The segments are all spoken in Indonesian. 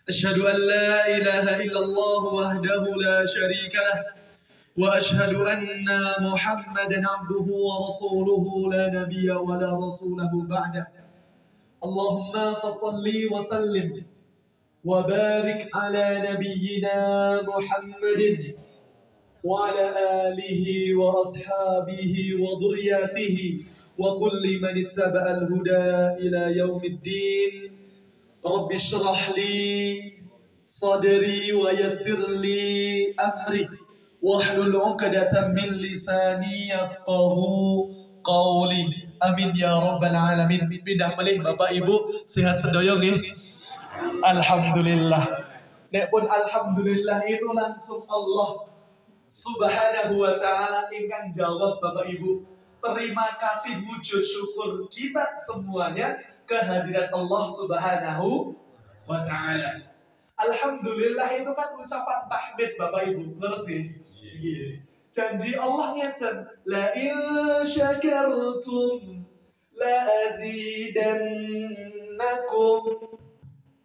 أشهد أن لا إله إلا الله وحده لا شريك له وأشهد أن محمدا عبده ورسوله لا نبي ولا رسوله بعده. اللهم فصل وسلم وبارك على نبينا محمد وعلى آله وأصحابه وذرياته وكل من اتبع الهدى إلى يوم الدين. رب اشرح لي صدري ويسر لي أمري واحلل عقدة من لساني يفقه قولي. Amin ya rabbal alamin. Bismillah malih Bapak Ibu sehat sedaya nggih. Alhamdulillah. Nek pun alhamdulillah itu langsung Allah Subhanahu wa ta'ala ingkang jawab Bapak Ibu. Terima kasih wujud syukur kita semuanya kehadiran Allah Subhanahu wa ta'ala. Alhamdulillah itu kan ucapan tahmid Bapak Ibu. Terus nih. Janji Allah ngeten, la in syakartum la azidannakum.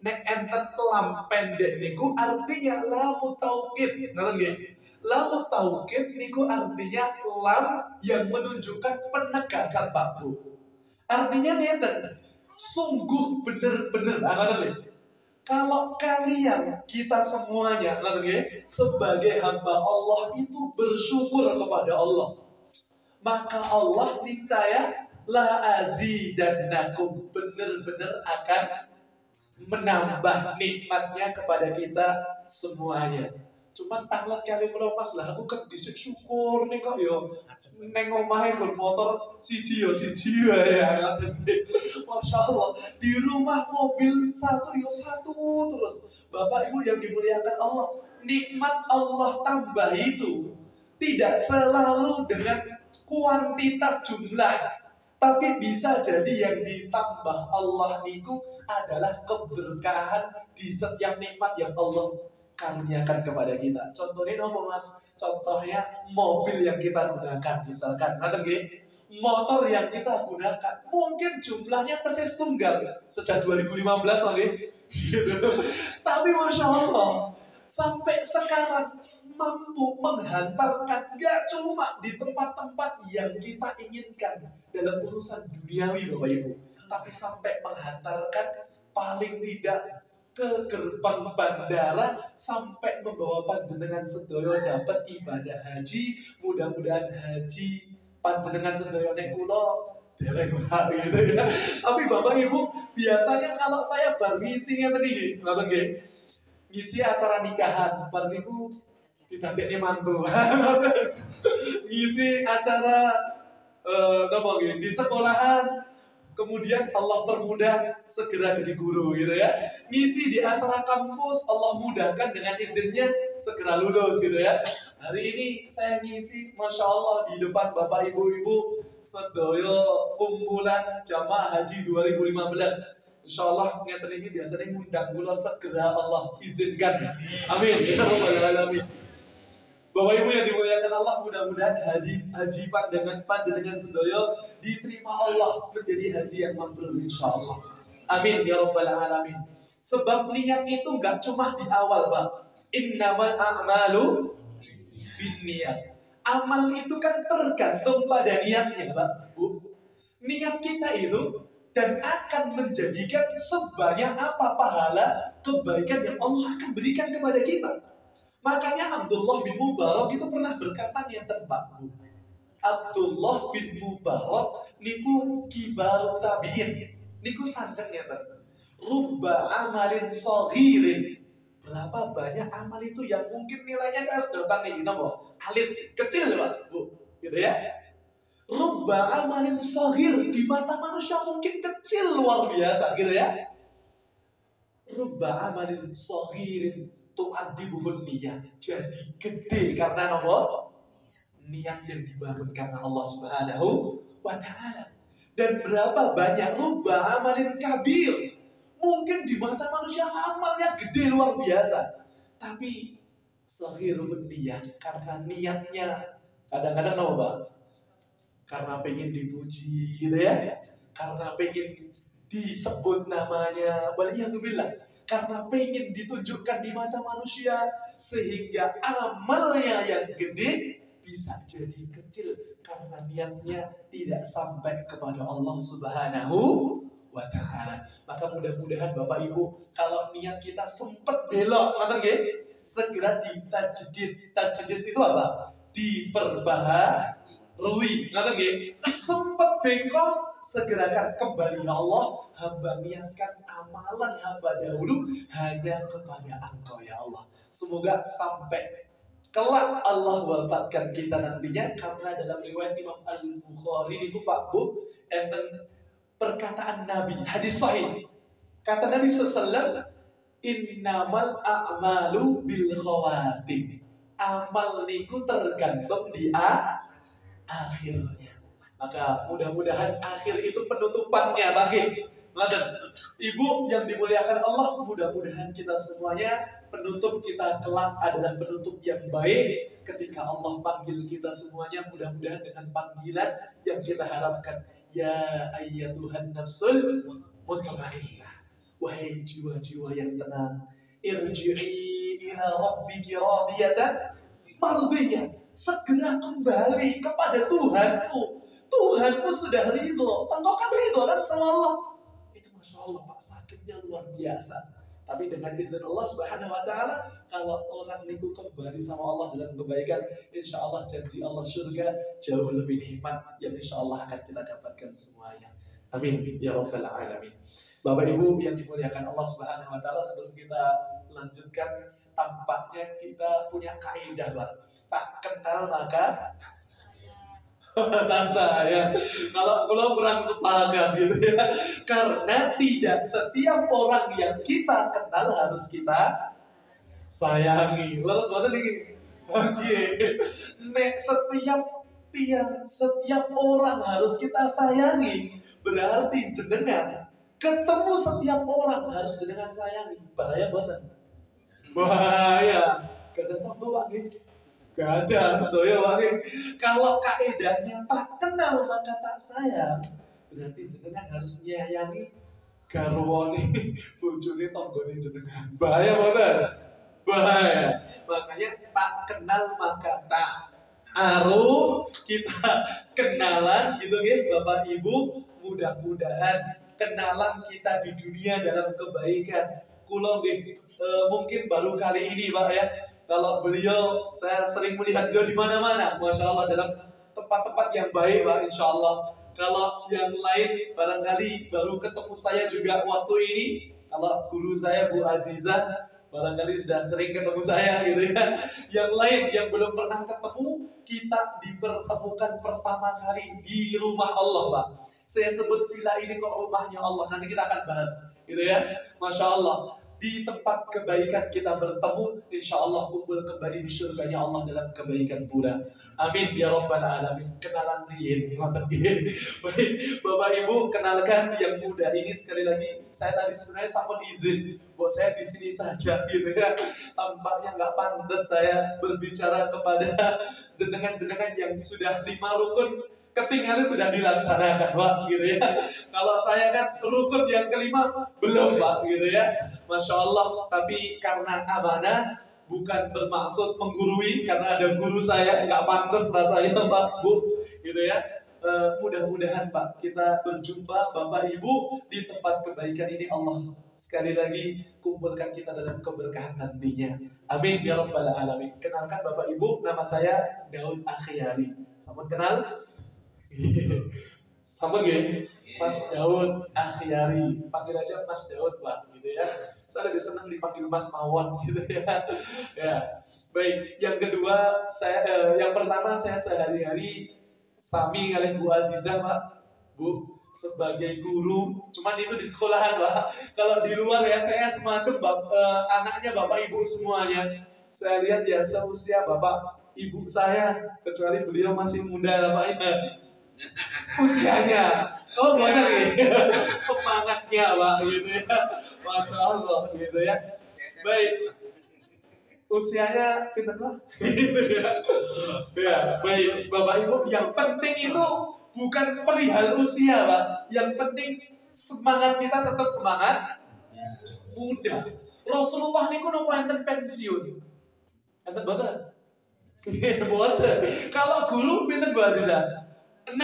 Nek enten lam pendek niku artinya lamu taukid. Ngoten nggih? Lamu taukid niku artinya lam yang menunjukkan penegasan waktu. Artinya ngeten, sungguh benar-benar ngoten nggih. Kalau kalian, kita semuanya, sebagai hamba Allah itu bersyukur kepada Allah, maka Allah niscaya la azidannakum, benar-benar akan menambah nikmatnya kepada kita semuanya. Cuman tanglet kali pulau mas lah, aku kan bisa syukur nih kok yo. Neng omahe bermotor siji ya. Masya Allah, di rumah mobil satu terus. Bapak Ibu yang dimuliakan Allah, nikmat Allah tambah itu tidak selalu dengan kuantitas jumlah, tapi bisa jadi yang ditambah Allah itu adalah keberkahan di setiap nikmat yang Allah karuniakan kepada kita. Contohnya apa mas? Contohnya mobil yang kita gunakan, misalkan, motor yang kita gunakan, mungkin jumlahnya tesis tunggal sejak 2015 lagi, tapi masya Allah sampai sekarang mampu menghantarkan gak cuma di tempat-tempat yang kita inginkan dalam urusan duniawi Bapak Ibu, tapi sampai menghantarkan paling tidak ke gerbang bandara sampai membawa panjenengan sedaya dapat ibadah haji. Mudah-mudahan haji panjenengan sedaya nek kula dereng gitu ya. Tapi Bapak Ibu, biasanya kalau saya bar ngisi ngeten iki, ngoten nggih. Ngisi acara nikahan, bar niku didadekne mantu. Ngisi acara napa nggih di sekolahan, kemudian Allah permudah segera jadi guru gitu ya. Ngisi di acara kampus, Allah mudahkan dengan izinnya segera lulus gitu ya. Hari ini saya ngisi, Masya Allah, di depan Bapak Ibu-Ibu sedaya kumpulan jamaah haji 2015. Insya Allah ngeten ini biasanya ngundang kula segera Allah izinkan. Amin ya rabbal alamin. Bapak Ibu yang dimuliakan Allah, mudah-mudahan haji panjenengan sedaya diterima Allah menjadi haji yang mabrur insyaallah. Amin ya rabbal alamin. Sebab niat itu enggak cuma di awal, Pak. Innamal a'malu binniyat. Amal itu kan tergantung pada niatnya, Pak. Bu. Niat kita itu dan akan menjadikan sebanyak apa pahala kebaikan yang Allah akan berikan kepada kita. Makanya Abdullah bin Mubarak itu pernah berkata ngeten Pak. Abdullah bin Mubarak niku kibar tabi'in. Niku sanjang ngeten. Rubba amalin saghirin. Berapa banyak amal itu yang mungkin nilainya kan sedotan nih, napa? Alit kecil Pak, Bu. Gitu ya. Rubba amalin saghir, di mata manusia mungkin kecil luar biasa gitu ya. Rubba amalin saghirin tu'addibuhun niat, jadi gede karena apa? Niat yang dibangun karena Allah Subhanahu wa ta'ala. Dan berapa banyak rubba amalin kabir, mungkin di mata manusia amalnya gede luar biasa, tapi saghirun niat, karena niatnya kadang-kadang apa? Karena pengen dipuji gitu ya, karena pengen disebut namanya, waliyadzubillah. karena pengen ditunjukkan di mata manusia, sehingga amalnya yang gede bisa jadi kecil karena niatnya tidak sampai kepada Allah Subhanahu wa Ta'ala. Maka mudah-mudahan Bapak Ibu, kalau niat kita sempat belok, segera ditajdid. Tajdid itu apa? Diperbaharui, sempat bengkok, segerakan kembali. Ya Allah, hamba niatkan amalan hamba dahulu hanya kepada Engkau ya Allah. Semoga sampai kelak Allah wafatkan kita nantinya, karena dalam riwayat Imam Al-Bukhari itu Pak Bu, enten perkataan Nabi, hadis sahih. Kata Nabi SAW, innamal a'malu bil khawatim. Amal niku tergantung di akhirnya. Maka mudah-mudahan akhir itu penutupannya bagi Ibu yang dimuliakan Allah, mudah-mudahan kita semuanya penutup kita kelak adalah penutup yang baik ketika Allah panggil kita semuanya, mudah-mudahan dengan panggilan yang kita harapkan. Ya ayyatuhan nafsul mutmainnah, wahai jiwa-jiwa yang tenang, irji'i ila rabbiki radiyatan mardiyah, segera kembali kepada Tuhanmu. Tuhanmu sudah ridho, engkau kan ridho kan sama Allah. Itu Masya Allah Pak, sakitnya luar biasa. Tapi dengan izin Allah Subhanahu wa Ta'ala, kalau orang niku kembali sama Allah dalam kebaikan, insya Allah janji Allah surga jauh lebih nikmat yang insya Allah akan kita dapatkan semuanya. Amin ya Rabbal Alamin. Bapak Ibu yang dimuliakan Allah Subhanahu wa Ta'ala, sebelum kita lanjutkan, tampaknya kita punya kaidah Pak. Tak kenal maka tak sayang. Kalau kurang sepakat gitu ya. Karena tidak setiap orang yang kita kenal harus kita sayangi. Terus mana nih? Nek setiap orang harus kita sayangi, berarti jenengan ketemu setiap orang harus jenengan sayangi. Bahaya banget. Bahaya. Kadang bawa gitu. Gak ada sedoyo wangi. Kalau kaedahnya tak kenal maka tak sayang, berarti jenengan harus nyayangi garwane, bojone tanggane jenengan. Bahaya banget. Bahaya. Makanya tak kenal maka tak aruf. Kita kenalan gitu ya Bapak Ibu. Mudah-mudahan kenalan kita di dunia dalam kebaikan. Kulo mungkin baru kali ini Pak ya. Kalau beliau, saya sering melihat beliau di mana-mana, Masya Allah, dalam tempat-tempat yang baik, Pak, Insya Allah. Kalau yang lain, barangkali baru ketemu saya juga waktu ini. Kalau guru saya, Bu Azizah, barangkali sudah sering ketemu saya, gitu ya. Yang lain, yang belum pernah ketemu, kita dipertemukan pertama kali di rumah Allah, Pak. Saya sebut villa ini kok rumahnya Allah, nanti kita akan bahas, gitu ya. Masya Allah. Di tempat kebaikan kita bertemu, insya Allah kumpul kembali di surganya Allah dalam kebaikan pula. Amin ya Rabbal Alamin. Kenalan Rien, baik Bapak Ibu, kenalkan yang muda ini sekali lagi. Saya tadi sebenarnya sama izin buat saya di sini saja, gitu ya. Tampaknya nggak pantas saya berbicara kepada jenengan-jenengan yang sudah 5 rukun ketinggalan sudah dilaksanakan, Pak, gitu ya. Kalau saya kan rukun yang kelima belum, Pak, gitu ya. Masya Allah, tapi karena amanah, bukan bermaksud menggurui, karena ada guru saya, nggak pantas rasanya, Pak, Bu, gitu ya. Mudah-mudahan, Pak, kita berjumpa, Bapak Ibu, di tempat kebaikan ini. Allah sekali lagi kumpulkan kita dalam keberkahan nantinya. Amin ya Rabbal Alamin. Kenalkan Bapak Ibu, nama saya Daud Akhyari. Sama kenal? Sama gak? Mas Daud Akhyari, panggil aja Mas Daud Pak, gitu ya. Saya lebih senang dipanggil Mas Mawon, gitu ya. Ya, baik. Yang kedua, yang pertama saya sehari-hari sami kalian Bu Azizah Pak, Bu, sebagai guru. Cuman itu di sekolahan Pak. Kalau di luar ya saya semacam anaknya Bapak Ibu semuanya. Saya lihat ya seusia Bapak Ibu saya, kecuali beliau masih muda lah Pak ya. Usianya, oh mana nih semangatnya Pak, gitu ya. Masya Allah, gitu ya. Baik, usianya kita lah, gitu ya. Ya, baik Bapak Ibu, yang penting itu bukan perihal usia Pak. Yang penting semangat kita tetap semangat muda. Rasulullah niku nopo enten pensiun. Enten boten? Nggih, boten. Kalau guru pinten Bu Aziza? 60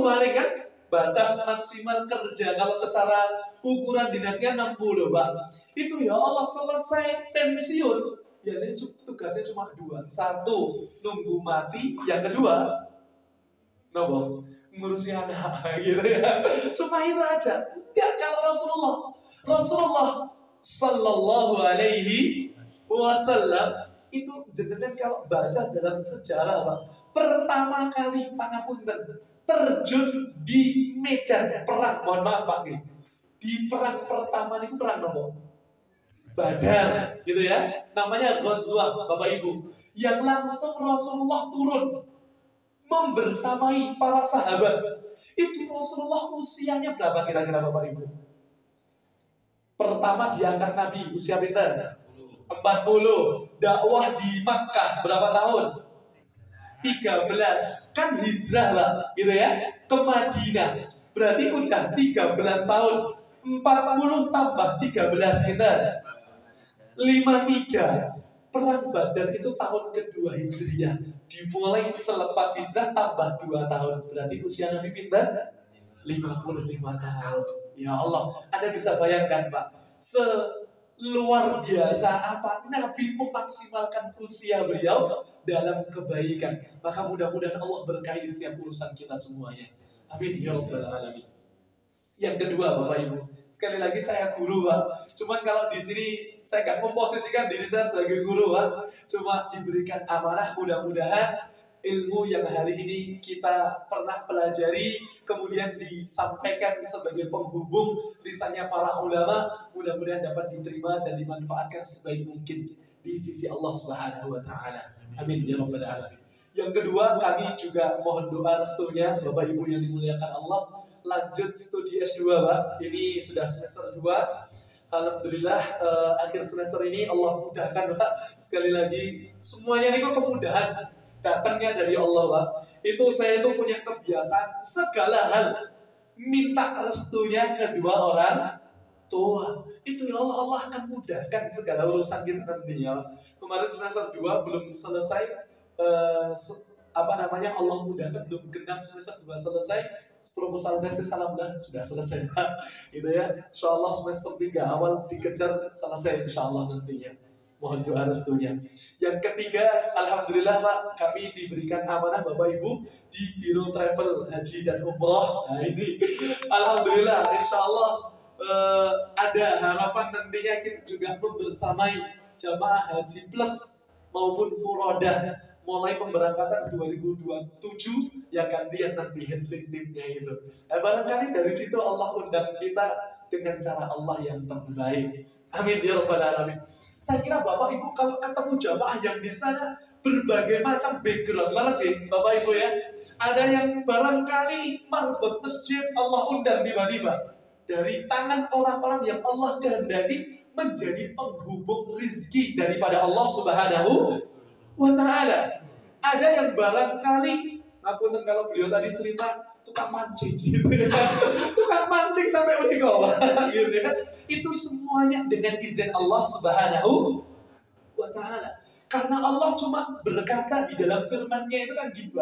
paling kan batas maksimal kerja kalau secara ukuran dinasnya 60, Pak. Itu ya Allah selesai pensiun. Biasanya tugasnya cuma dua. Satu, nunggu mati. Yang kedua, nopo? Ngurusi anak gitu ya. Cuma itu aja. Enggak kalau Rasulullah. Rasulullah sallallahu alaihi wasallam itu jenengan kalau baca dalam sejarah, Pak, pertama kali pangapunten terjun di medan perang. Mohon maaf Pak, di perang pertama itu perang nopo? Badar, gitu ya. Namanya Ghazwah, Bapak Ibu. Yang langsung Rasulullah turun membersamai para sahabat. Itu Rasulullah usianya berapa kira-kira Bapak Ibu? Pertama diangkat Nabi usia pinter 40. Dakwah di Makkah berapa tahun? 13. Kan hijrah Pak, gitu ya, ke Madinah. Berarti udah 13 tahun. 40 tambah 13 pinter 53. Perang Badar itu tahun kedua Hijriah. Dimulai selepas hijrah tambah 2 tahun. Berarti usia Nabi pinter 55 tahun. Ya Allah, Anda bisa bayangkan Pak, seluar biasa apa Nabi memaksimalkan usia beliau dalam kebaikan. Maka mudah-mudahan Allah berkahi setiap urusan kita semuanya. Amin ya rabbal alamin. Yang kedua Bapak Ibu, sekali lagi saya guru Pak. Cuman kalau di sini saya nggak memposisikan diri saya sebagai guru Pak. Cuma diberikan amanah, mudah-mudahan ilmu yang hari ini kita pernah pelajari kemudian disampaikan sebagai penghubung lisannya para ulama, mudah-mudahan dapat diterima dan dimanfaatkan sebaik mungkin di sisi Allah Subhanahu wa taala. Amin ya rabbal alamin. Yang kedua, kami juga mohon doa restunya Bapak Ibu yang dimuliakan Allah, lanjut studi S2 Pak. Ini sudah semester 2. Alhamdulillah akhir semester ini Allah mudahkan Pak. Sekali lagi semuanya ini kok kemudahan datangnya dari Allah Pak. Itu saya itu punya kebiasaan segala hal minta restunya kedua orang tua. Itu ya Allah, Allah akan mudahkan segala urusan kita nanti ya. Kemarin semester 2 belum selesai Allah mudahkan belum genap semester 2 selesai. Proposal tesis alhamdulillah sudah selesai Pak. Gitu ya. Insyaallah semester 3 awal dikejar selesai insyaallah nantinya. Mohon doa restunya. Yang ketiga, alhamdulillah Pak, kami diberikan amanah Bapak Ibu di Biro Travel Haji dan Umroh. Nah ini alhamdulillah insyaallah ada harapan nantinya kita juga membersamai jamaah Haji Plus maupun Furodah mulai pemberangkatan 2027 ya gantian nanti handling timnya itu. Barangkali dari situ Allah undang kita dengan cara Allah yang terbaik. Amin ya rabbal alamin. Saya kira Bapak Ibu kalau ketemu jamaah yang di sana berbagai macam background, laras ya Bapak Ibu ya. Ada yang barangkali marbot masjid Allah undang tiba-tiba dari tangan orang-orang yang Allah kehendaki menjadi penghubung rizki daripada Allah Subhanahu wa ta'ala. Ada yang barangkali, aku kalau beliau tadi cerita tukang mancing gitu ya. Tukang mancing sampai unik gitu ya. Itu semuanya dengan izin Allah Subhanahu wa ta'ala. Karena Allah cuma berkata di dalam firman-Nya itu kan gitu.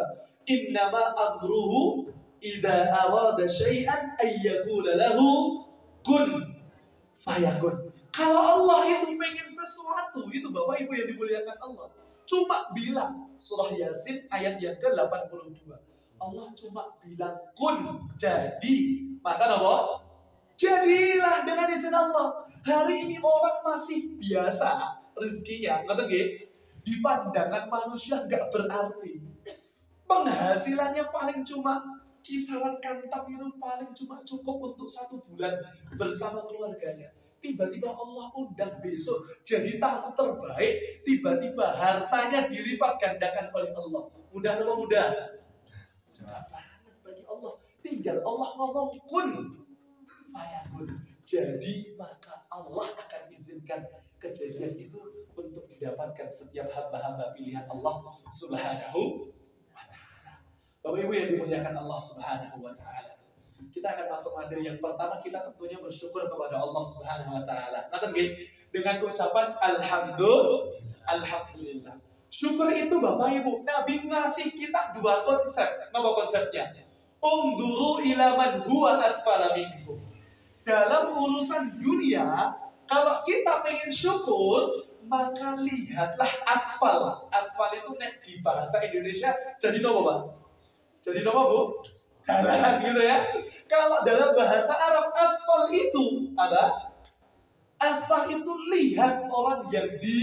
Innama amruhu idza arada syai'an ayyaqula lahu kun fayakun. Kalau Allah itu pengen sesuatu, itu Bapak Ibu yang dimuliakan Allah, cuma bilang, surah Yasin ayat yang ke-82. Allah cuma bilang kun, jadi. Maka apa? Jadilah dengan izin Allah. Hari ini orang masih biasa rezekinya, ngerti nggih? Di pandangan manusia nggak berarti. Penghasilannya paling cuma kisaran kantong itu paling cuma cukup untuk 1 bulan bersama keluarganya. Tiba-tiba Allah undang besok jadi tamu terbaik, tiba-tiba hartanya dilipat gandakan oleh Allah. Mudah atau mudah? Mudah banget bagi Allah. Tinggal Allah ngomong kun fayakun. Jadi maka Allah akan izinkan kejadian itu untuk didapatkan setiap hamba-hamba pilihan Allah Subhanahu wa ta'ala. Bapak Ibu yang dimuliakan Allah Subhanahu wa ta'ala. Kita akan masuk materi yang pertama. Kita tentunya bersyukur kepada Allah Subhanahu wa taala. Dengan ucapan alhamdulillah. Syukur itu Bapak Ibu, Nabi ngasih kita dua konsep. Apa konsepnya? Unduru ila man huwa asfala minkum. Dalam urusan dunia, kalau kita pengen syukur, maka lihatlah asfal. Asfal itu di bahasa Indonesia jadi apa, Pak? Jadi apa, Bu? Jalan gitu ya. Kalau dalam bahasa Arab asfal itu apa? Asfal itu lihat orang yang di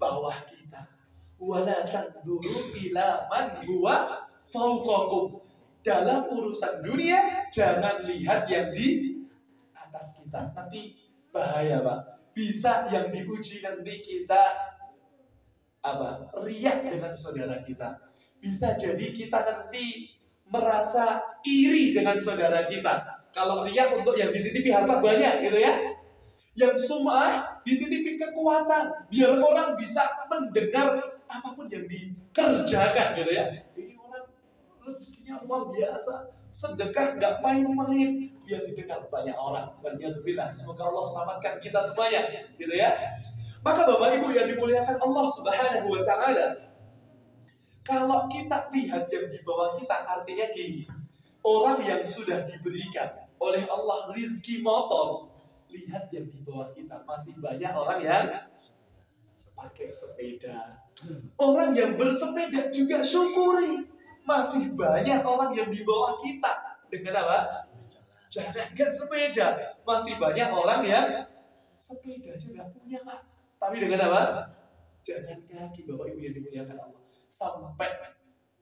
bawah kita. Wala tanduru ila man huwa fawqakum. Dalam urusan dunia jangan lihat yang di atas kita. Nanti bahaya, Pak. Bisa yang diuji nanti kita riak dengan saudara kita. Bisa jadi kita nanti merasa iri dengan saudara kita. Kalau riak untuk yang dititipi harta banyak gitu ya. Yang sum'ah dititipi kekuatan. Biar orang bisa mendengar apapun yang dikerjakan gitu ya. Ini orang rezekinya luar biasa. Sedekah gak main-main. Biar didengar banyak orang. Alhamdulillah. Semoga Allah selamatkan kita semuanya gitu ya. Maka Bapak Ibu yang dimuliakan Allah Subhanahu wa taala, kalau kita lihat yang di bawah kita, artinya gini, orang yang sudah diberikan oleh Allah rizki motor, lihat yang di bawah kita, masih banyak orang yang pakai sepeda. Orang yang bersepeda juga syukuri, masih banyak orang yang di bawah kita. Dengan apa? Jalankan sepeda. Masih banyak orang yang sepeda juga punya, Pak. Tapi dengan apa? Jalan kaki, Bapak Ibu yang dimuliakan Allah. Sampai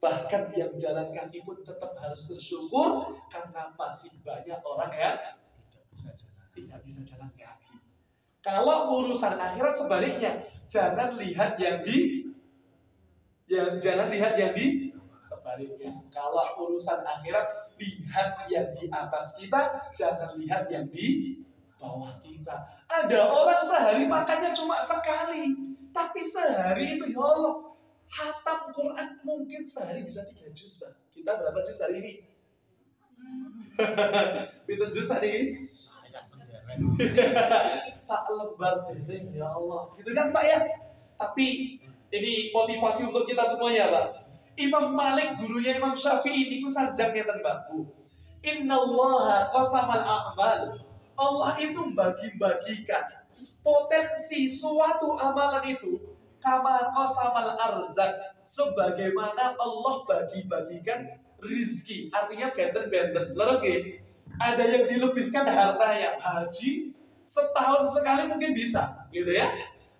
bahkan yang jalan kaki pun tetap harus bersyukur karena masih banyak orang yang tidak bisa jalan kaki. Kalau urusan akhirat sebaliknya, jangan lihat yang di sebaliknya. Kalau urusan akhirat, lihat yang di atas kita, jangan lihat yang di bawah kita. Ada orang sehari makannya cuma sekali, tapi sehari itu ya Allah, khatam Quran mungkin sehari bisa 3 juz, Pak. Kita berapa juz hari ini? Berapa juz hari ini? Sak lembar dereng ya Allah. Gitu kan, Pak ya? Tapi ini motivasi untuk kita semuanya, Pak. Imam Malik, gurunya Imam Syafi'i, itu sarjangnya Mbak Bu. Innallaha qasamal a'mal. Allah itu bagi-bagikan potensi suatu amalan itu kama qasamal arzak, sebagaimana Allah bagi-bagikan rizki. Artinya benten-benten. Leres ya? Ada yang dilebihkan hartanya, haji setahun sekali mungkin bisa, gitu ya.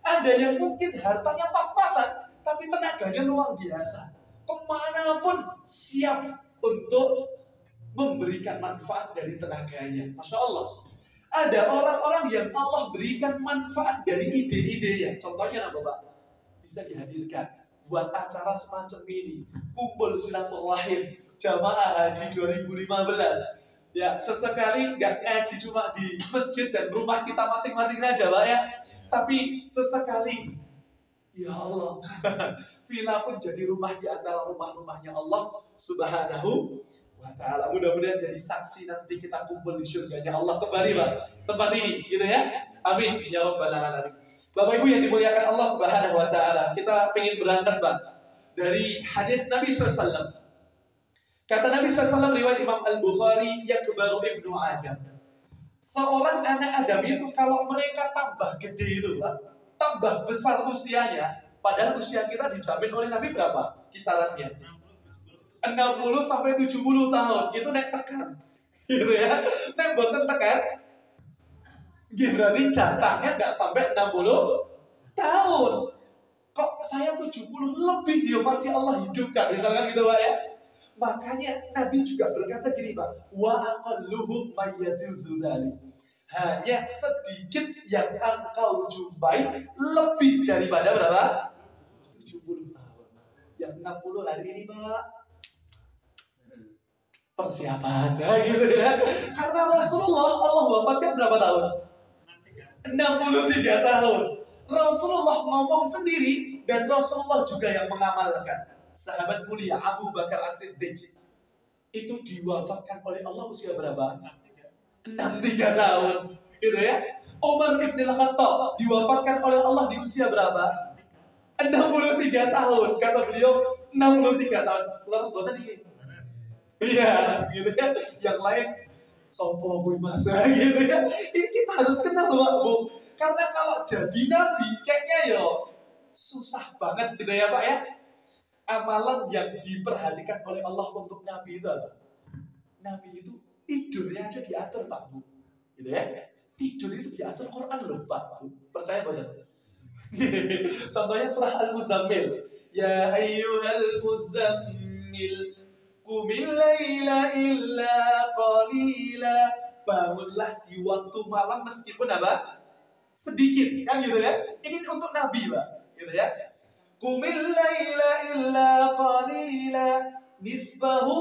Ada yang mungkin hartanya pas-pasan, tapi tenaganya luar biasa. Kemanapun siap untuk memberikan manfaat dari tenaganya. Masya Allah. Ada orang-orang yang Allah berikan manfaat dari ide-idenya. Contohnya apa, Pak? Bisa dihadirkan buat acara semacam ini, kumpul silaturahim jamaah haji 2015. Ya, sesekali nggak ngaji cuma di masjid dan rumah kita masing-masing aja, Pak ya. Tapi sesekali, ya Allah, villa pun jadi rumah di antara rumah-rumahnya Allah Subhanahu wa ta'ala. Mudah-mudahan jadi saksi nanti kita kumpul di surganya Allah kembali, Pak. Tempat ini, gitu ya. Amin. Ya Rabbal alamin. Bapak Ibu yang dimuliakan Allah Subhanahu wa ta'ala, kita pengen berangkat, Pak, dari hadis Nabi SAW. Kata Nabi SAW riwayat Imam Al-Bukhari, yakbaru ibnu Adam. Seorang anak Adam itu kalau mereka tambah gede itu, Pak, tambah besar usianya, padahal usia kita dijamin oleh Nabi berapa? Kisarannya 60 sampai 70 tahun. Itu nek tekan. Gitu ya. Nek boten tekan, berarti jatahnya nggak sampai 60 tahun. Kok saya 70 lebih dia masih Allah hidupkan, misalkan gitu, Pak ya. Makanya Nabi juga berkata gini, Pak, wa aqalluhum mayyajuzu dzalik. Hanya sedikit yang engkau jumpai lebih daripada berapa? 70 tahun. Yang 60 hari ini, Pak, persiapan, gitu ya. Karena Rasulullah Allah wafatkan berapa tahun? 63 tahun. Rasulullah ngomong sendiri dan Rasulullah juga yang mengamalkan. Sahabat mulia Abu Bakar As-Siddiq. itu diwafatkan oleh Allah usia berapa? 63 tahun, gitu ya. Umar bin Khattab diwafatkan oleh Allah di usia berapa? 63 tahun. Kata beliau 63 tahun. Terus buatan ini. Iya, gitu ya. Yang lain sopo kuwi Mas gitu ya. Ini kita harus kenal Pak Bu. Karena kalau jadi nabi kayaknya yo susah banget gitu ya Pak ya. Amalan yang diperhatikan oleh Allah untuk nabi itu apa? Nabi itu tidurnya aja diatur Pak Bu. Gitu ya. Tidur itu diatur Quran loh Pak Bu. Percaya benar? Contohnya surah Al-Muzammil. Ya ayyuhal muzammil qumil laila illa qalila. Bangunlah di waktu malam meskipun apa? Sedikit, kan gitu ya. Ini untuk Nabi, Pak. Gitu ya. Qumil laila illa qalila nisbahu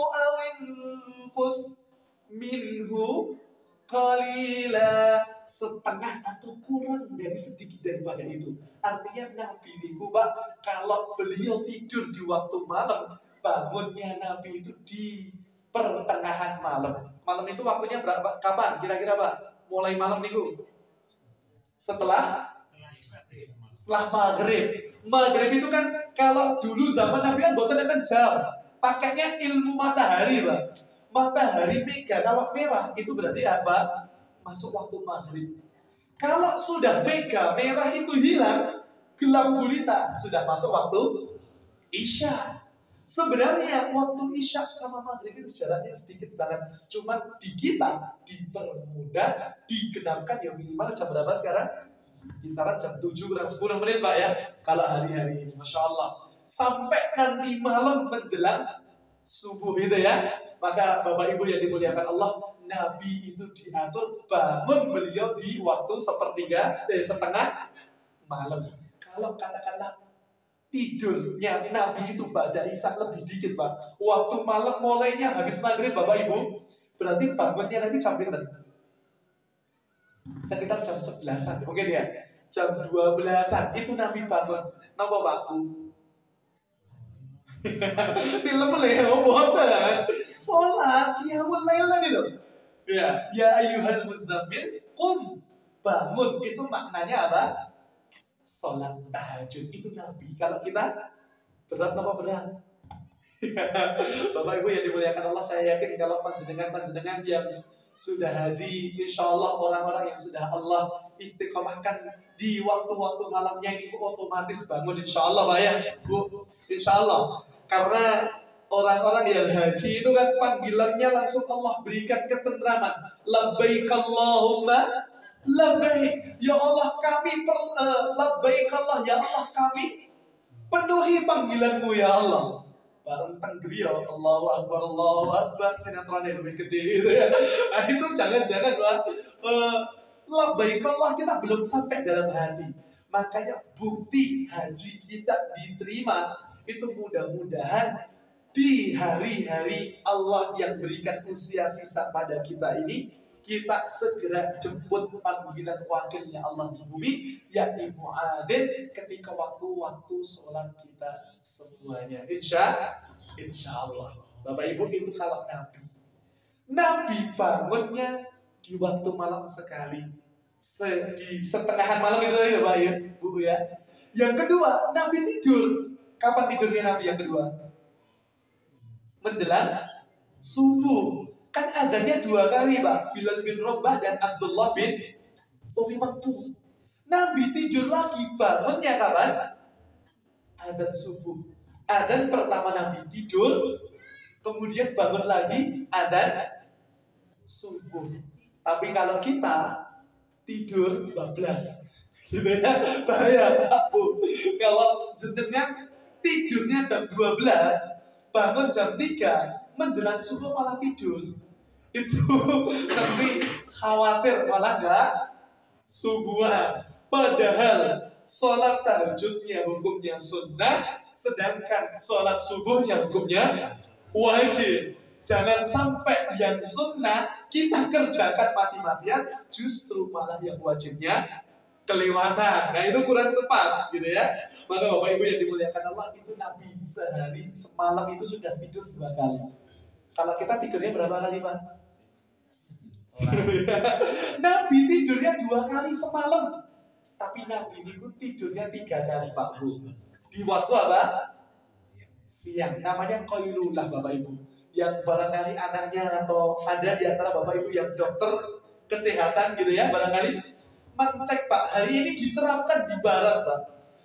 aw inqus minhu qalila, setengah atau kurang dari sedikit daripada itu. Artinya Nabi niku Pak, kalau beliau tidur di waktu malam, bangunnya Nabi itu di pertengahan malam. Malam itu waktunya berapa? Kapan? Kira-kira Pak? Mulai malam niku? Setelah maghrib. Maghrib itu kan kalau dulu zaman Nabi kan boten enten jam, pakainya ilmu matahari Pak. Matahari mega, kalau merah itu berarti apa? Masuk waktu maghrib. Kalau sudah mega, merah itu hilang, gelap gulita, sudah masuk waktu isya. Sebenarnya waktu isya sama maghrib itu jaraknya sedikit banget. Cuma di kita dipermudah, digenapkan yang minimal jam berapa sekarang? Kisaran jam 7 kurang 10 menit Pak ya. Kalau hari-hari ini, Masya Allah. Sampai nanti malam menjelang subuh itu ya. Maka Bapak Ibu yang dimuliakan Allah, Nabi itu diatur bangun beliau di waktu setengah malam. Kalau katakanlah tidurnya Nabi itu pada Isya lebih dikit Pak. Waktu malam mulainya habis maghrib Bapak Ibu, berarti bangunnya Nabi jam berapa? Sekitar jam 11-an mungkin ya. Jam 12-an itu Nabi bangun. Napa Pak Bu? Film Leo boten. Salat qiyamul lail gitu. Ya, ya ayyuhal muzammil qum. Bangun itu maknanya apa? Salat tahajud itu Nabi. Kalau kita berat apa berat? Bapak Ibu yang dimuliakan Allah, saya yakin kalau panjenengan yang sudah haji, insya Allah orang-orang yang sudah Allah istiqomahkan di waktu-waktu malamnya ini otomatis bangun insya Allah Pak ya Bu, insya Allah. Karena orang-orang yang haji itu kan panggilannya langsung Allah berikan ketentraman. Labbaik Allahumma labbaik. Ya Allah kami labbaik Allah, ya Allah kami penuhi panggilanmu ya Allah. Bareng tenggeri ya Allahu Akbar sinetron yang lebih gede gitu ya. Nah itu jangan-jangan Pak labbaik Allah kita belum sampai dalam hati. Makanya bukti haji kita diterima itu mudah-mudahan di hari-hari Allah yang berikan usia sisa pada kita ini, kita segera jemput panggilan wakilnya Allah di bumi, yakni muadzin ketika waktu-waktu sholat kita semuanya. Insya Allah. Bapak Ibu itu kalau Nabi bangunnya di waktu malam sekali, di setengahan malam itu ya Pak ya, Bu ya. Yang kedua, Nabi tidur. Kapan tidurnya Nabi yang kedua? Menjelang subuh. Kan adanya dua kali Pak, Bilal bin Rabah dan Abdullah bin Umi Maktum. Nabi tidur lagi, bangunnya kapan? Adzan subuh. Adzan pertama Nabi tidur, kemudian bangun lagi adzan subuh. Tapi kalau kita tidur bablas, gitu ya, bahaya Pak Bu. Kalau jenengan tidurnya jam 12, bangun jam 3, menjelang subuh malah tidur. Itu nanti khawatir malah nggak subuhan. Padahal sholat tahajudnya hukumnya sunnah, sedangkan sholat subuhnya hukumnya wajib. Jangan sampai yang sunnah kita kerjakan mati-matian, justru malah yang wajibnya kelewatan. Nah itu kurang tepat, gitu ya. Maka Bapak Ibu yang dimuliakan Allah, itu Nabi sehari semalam itu sudah tidur 2 kali. Kalau kita tidurnya berapa kali, Pak? Nabi tidurnya 2 kali semalam. Tapi Nabi itu tidurnya 3 kali, Pak Bu. Di waktu apa? Siang. Namanya qailullah, Bapak Ibu. Yang barangkali anaknya atau ada di antara Bapak Ibu yang dokter kesehatan gitu ya, barangkali mencek, Pak, hari ini diterapkan di barat, Pak.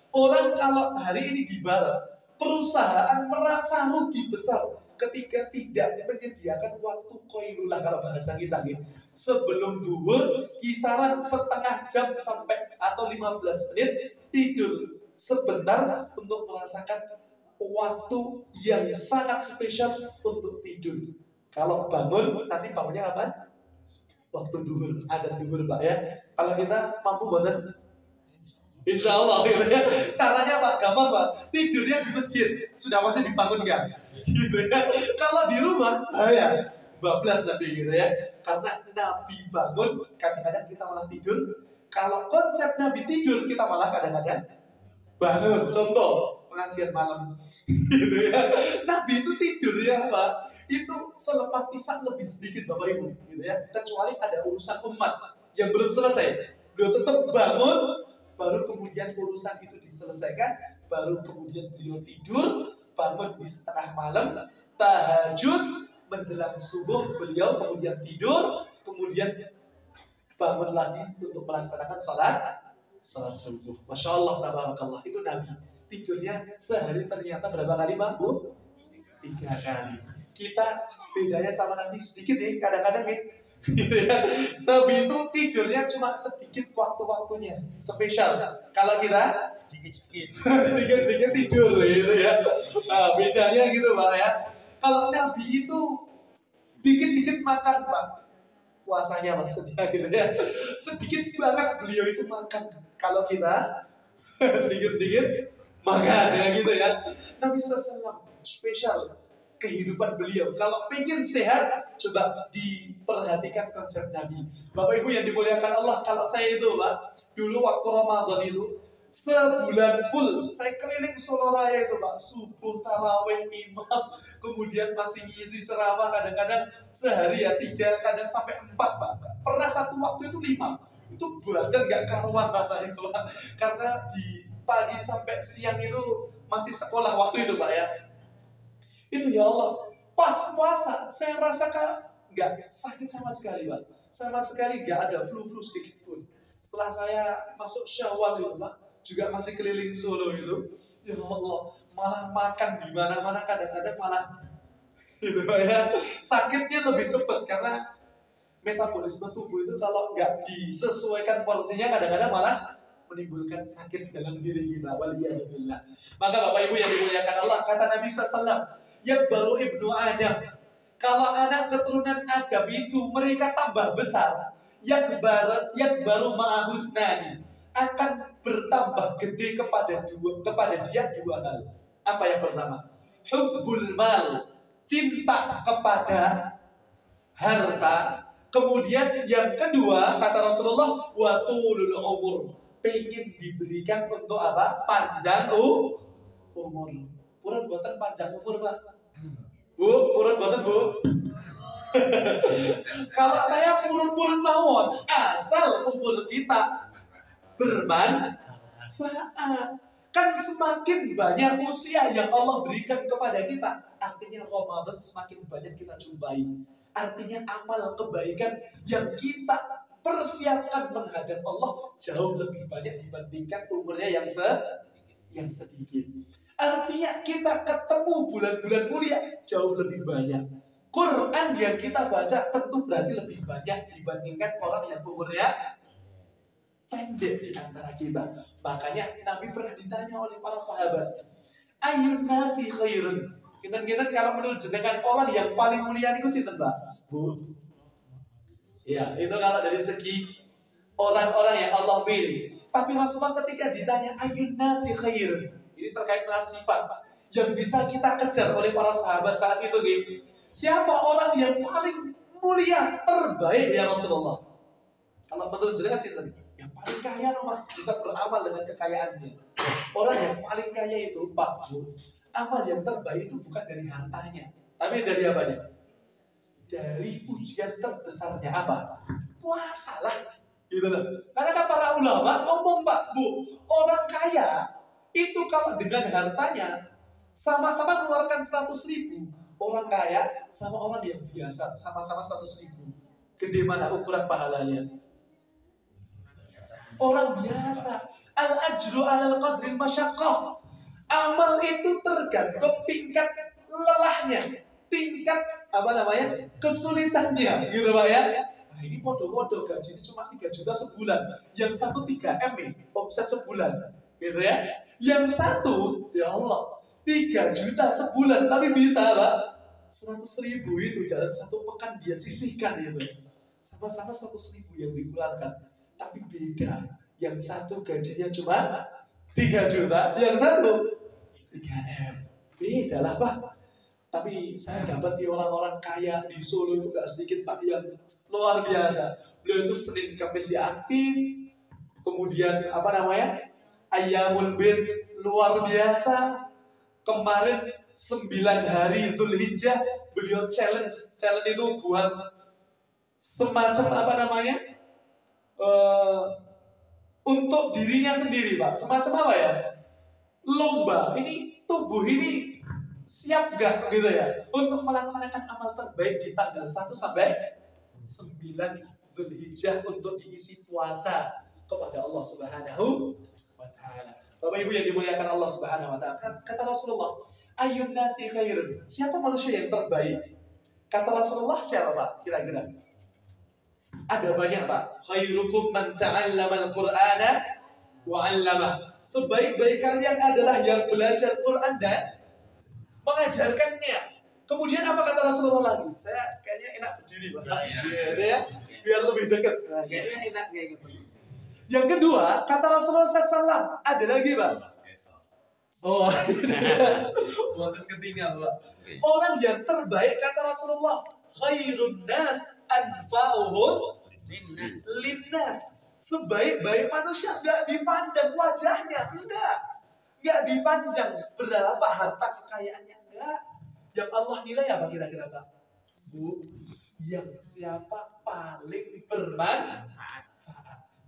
Orang kalau hari ini di barat, perusahaan merasa rugi besar ketika tidak menyediakan waktu qailullah kalau bahasa kita gitu. Sebelum duhur, kisaran setengah jam sampai atau 15 menit tidur sebentar untuk merasakan waktu yang sangat spesial untuk tidur. Kalau bangun, nanti bangunnya apa? Waktu duhur, ada duhur, Pak ya. Kalau kita mampu banget, insya Allah gitu ya. Caranya Pak, gampang Pak. Tidurnya di masjid, sudah pasti dibangunkan. Gitu ya. Kalau di rumah, ya bablas nanti gitu ya. Karena Nabi bangun, kadang-kadang kita malah tidur. Kalau konsep Nabi tidur, kita malah kadang-kadang bangun. Contoh, pengajian malam. Gitu ya. Nabi itu tidur ya Pak. Itu selepas isya lebih sedikit Bapak Ibu. Gitu ya. Kecuali ada urusan umat yang belum selesai. Beliau tetap bangun, baru kemudian urusan itu diselesaikan, baru kemudian beliau tidur, bangun di setengah malam, tahajud, menjelang subuh beliau kemudian tidur, kemudian bangun lagi untuk melaksanakan salat subuh. Masya Allah, tabarakallah. Itu Nabi. Tidurnya sehari ternyata berapa kali, Pak Bu? 3 kali. Kita bedanya sama Nabi sedikit nih, kadang-kadang nih. Nabi itu tidurnya cuma sedikit waktu-waktunya, spesial. Kalau kita sedikit-sedikit tidur gitu ya. Nah, bedanya gitu Pak ya. Kalau Nabi itu dikit-dikit makan Pak. Puasanya maksudnya gitu ya. Sedikit banget beliau itu makan. Kalau kita sedikit-sedikit makan ya gitu ya. Nabi SAW spesial kehidupan beliau. Kalau pengen sehat, coba diperhatikan konsep Nabi. Bapak Ibu yang dimuliakan Allah, kalau saya itu Pak, dulu waktu Ramadan itu sebulan full saya keliling Solo Raya itu Pak, subuh, tarawih, imam, kemudian masih ngisi ceramah, kadang-kadang sehari ya 3, kadang sampai 4 Pak. Pernah satu waktu itu 5. Itu badan gak karuan rasanya itu Pak. Karena di pagi sampai siang itu masih sekolah waktu itu Pak ya. Itu ya Allah, pas puasa saya rasakan nggak sakit sama sekali Pak. Sama sekali nggak ada flu-flu sedikit pun. Setelah saya masuk Syawal itu Pak, juga masih keliling Solo itu, ya Allah, malah makan di mana-mana kadang-kadang malah gitu ya. Sakitnya lebih cepat karena metabolisme tubuh itu kalau nggak disesuaikan porsinya kadang-kadang malah menimbulkan sakit dalam diri kita. Waliyahillah. Maka Bapak Ibu yang dimuliakan Allah, kata Nabi SAW, yang baru ibnu Adam. Kalau anak keturunan Adam itu mereka tambah besar, yang baru ma'ahusnani akan bertambah gede kepada dia 2 hal. Apa yang pertama? Hubbul mal, cinta kepada harta. Kemudian yang kedua kata Rasulullah, wa tulul umur, pengen diberikan untuk apa? Panjang umur. Urut buatan panjang umur Pak. Bu, urut buatan Bu. Kalau saya purun-purun mawon, asal umur kita bermanfaat. Kan semakin banyak usia yang Allah berikan kepada kita, artinya Ramadan semakin banyak kita jumpai. Artinya amal kebaikan yang kita persiapkan menghadap Allah jauh lebih banyak dibandingkan umurnya yang sedikit. Artinya kita ketemu bulan-bulan mulia jauh lebih banyak. Quran yang kita baca tentu berarti lebih banyak dibandingkan orang yang umurnya pendek di antara kita. Makanya Nabi pernah ditanya oleh para sahabat, Ayyun nasi khairun. Kita kalau menurut jenengan orang yang paling mulia itu sinten, Mbak? Bu. Ya, itu kalau dari segi orang-orang yang Allah pilih. Tapi Rasulullah ketika ditanya Ayyun nasi khairun, ini terkait dengan sifat yang bisa kita kejar oleh para sahabat saat itu gitu. Siapa orang yang paling mulia, terbaik ya Rasulullah? Kalau menurut jenengan sih yang paling kaya Mas, bisa beramal dengan kekayaannya. Orang yang paling kaya itu Pak Bu, amal yang terbaik itu bukan dari hartanya, tapi dari apanya? dari ujian terbesarnya apa? Puasa lah. Gitu loh. Karena kan para ulama ngomong, Pak, Bu, orang kaya itu kalau dengan hartanya sama-sama mengeluarkan 100.000, orang kaya sama orang yang biasa sama-sama 100.000. Gede mana ukuran pahalanya? Orang biasa. Al-ajru alal qadril masyaqqah. Amal itu tergantung tingkat lelahnya, tingkat kesulitannya, gitu Pak ya. Nah, ini bodoh-bodoh, gajinya cuma 3 juta sebulan, yang satu 3 M nih, omset sebulan, gitu ya. Yang satu, ya Allah, 3 juta sebulan, tapi bisa Pak, 100.000 itu dalam satu pekan dia sisihkan gitu. Sama-sama 100.000 yang dikeluarkan, tapi beda. Yang satu gajinya cuma 3 juta, yang satu 3M. Beda lah Pak. Tapi saya dapati orang-orang kaya di Solo itu gak sedikit Pak yang luar biasa. Beliau itu Senin Kamis ya aktif. Kemudian Ayyamul Bid luar biasa. Kemarin 9 hari Dzulhijjah beliau challenge itu buat semacam untuk dirinya sendiri Pak. Semacam apa ya? Lomba, ini tubuh ini siap gak gitu ya untuk melaksanakan amal terbaik di tanggal 1 sampai 9 Dzulhijjah untuk diisi puasa kepada Allah Subhanahu wa taala. Bapak Ibu yang dimuliakan Allah Subhanahu wa taala, kata Rasulullah, ayyun nasi khairun. Siapa manusia yang terbaik? Kata Rasulullah siapa Pak? Kira-kira. Ada banyak Pak. Khairukum man ta'allama al-Qur'ana wa 'allamah. Sebaik-baik kalian adalah yang belajar Quran dan mengajarkannya. Kemudian apa kata Rasulullah lagi? Saya kayaknya enak berdiri Pak. Ya, biar lebih dekat. Nah, kayaknya enak kayak gitu. Yang kedua, kata Rasulullah SAW, ada lagi Pak. Oh, bukan ketinggalan Pak. Orang yang terbaik kata Rasulullah, khairun nas anfa'uhum linnas. Sebaik-baik manusia nggak dipandang wajahnya, nggak dipandang berapa harta kekayaannya, enggak. Yang Allah nilai apa kira-kira Pak? Bu, yang siapa paling bermanfaat.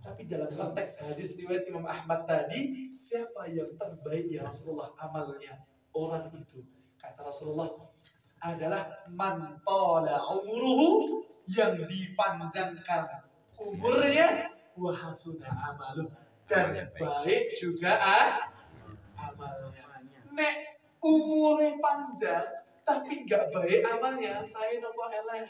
Tapi dalam konteks hadis riwayat Imam Ahmad tadi, siapa yang terbaik ya Rasulullah amalnya? Orang itu, kata Rasulullah, adalah man tala umuruhu, yang dipanjangkan umurnya, wa hasuna amaluh, dan baik juga amalnya. Nek umurnya panjang tapi nggak baik amalnya, saya nopo eleh.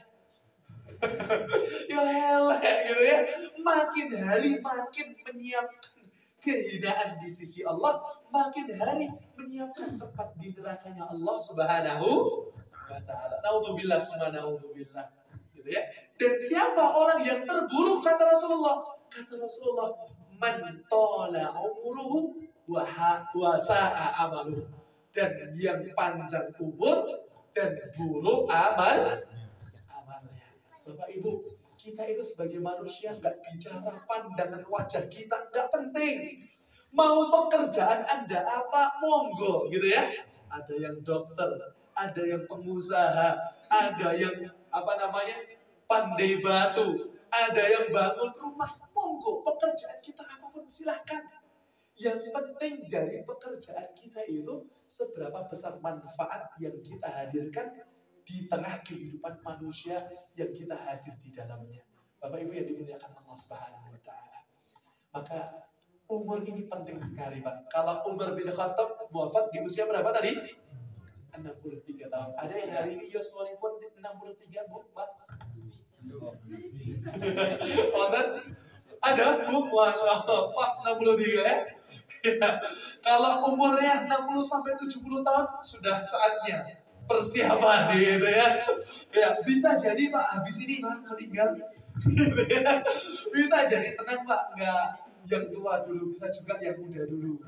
Ya eleh gitu ya. Makin hari makin menyiapkan kehinaan di sisi Allah, makin hari menyiapkan tempat di nerakanya Allah Subhanahu wa taala. Naudzubillah summa naudzubillah. Gitu ya. Dan siapa orang yang terburuk kata Rasulullah? Kata Rasulullah, man tola umuruhu wa sa'a amaluhu. Dan yang panjang umur dan buruk amalnya. Bapak Ibu, kita itu sebagai manusia nggak bicara pandangan wajah kita, nggak penting. Mau pekerjaan Anda apa, monggo gitu ya. Ada yang dokter, ada yang pengusaha, ada yang pandai batu, ada yang bangun rumah, monggo. Pekerjaan kita apapun silahkan. Yang penting dari pekerjaan kita itu seberapa besar manfaat yang kita hadirkan di tengah kehidupan manusia yang kita hadir di dalamnya. Bapak Ibu yang dimuliakan Allah Subhanahu wa taala. Maka umur ini penting sekali, Pak. Kalau Umar bin Khattab wafat di usia berapa tadi? 63 tahun. Ada yang hari ini Yosua pun 63, Bu, Pak. Ada, Bu, Masya Allah, pas 63 ya. Kalau umurnya 60 sampai 70 tahun sudah saatnya persiapan gitu ya. Ya, bisa jadi Pak habis ini Pak meninggal. Gitu ya. Bisa jadi, tenang Pak, enggak yang tua dulu, bisa juga yang muda dulu.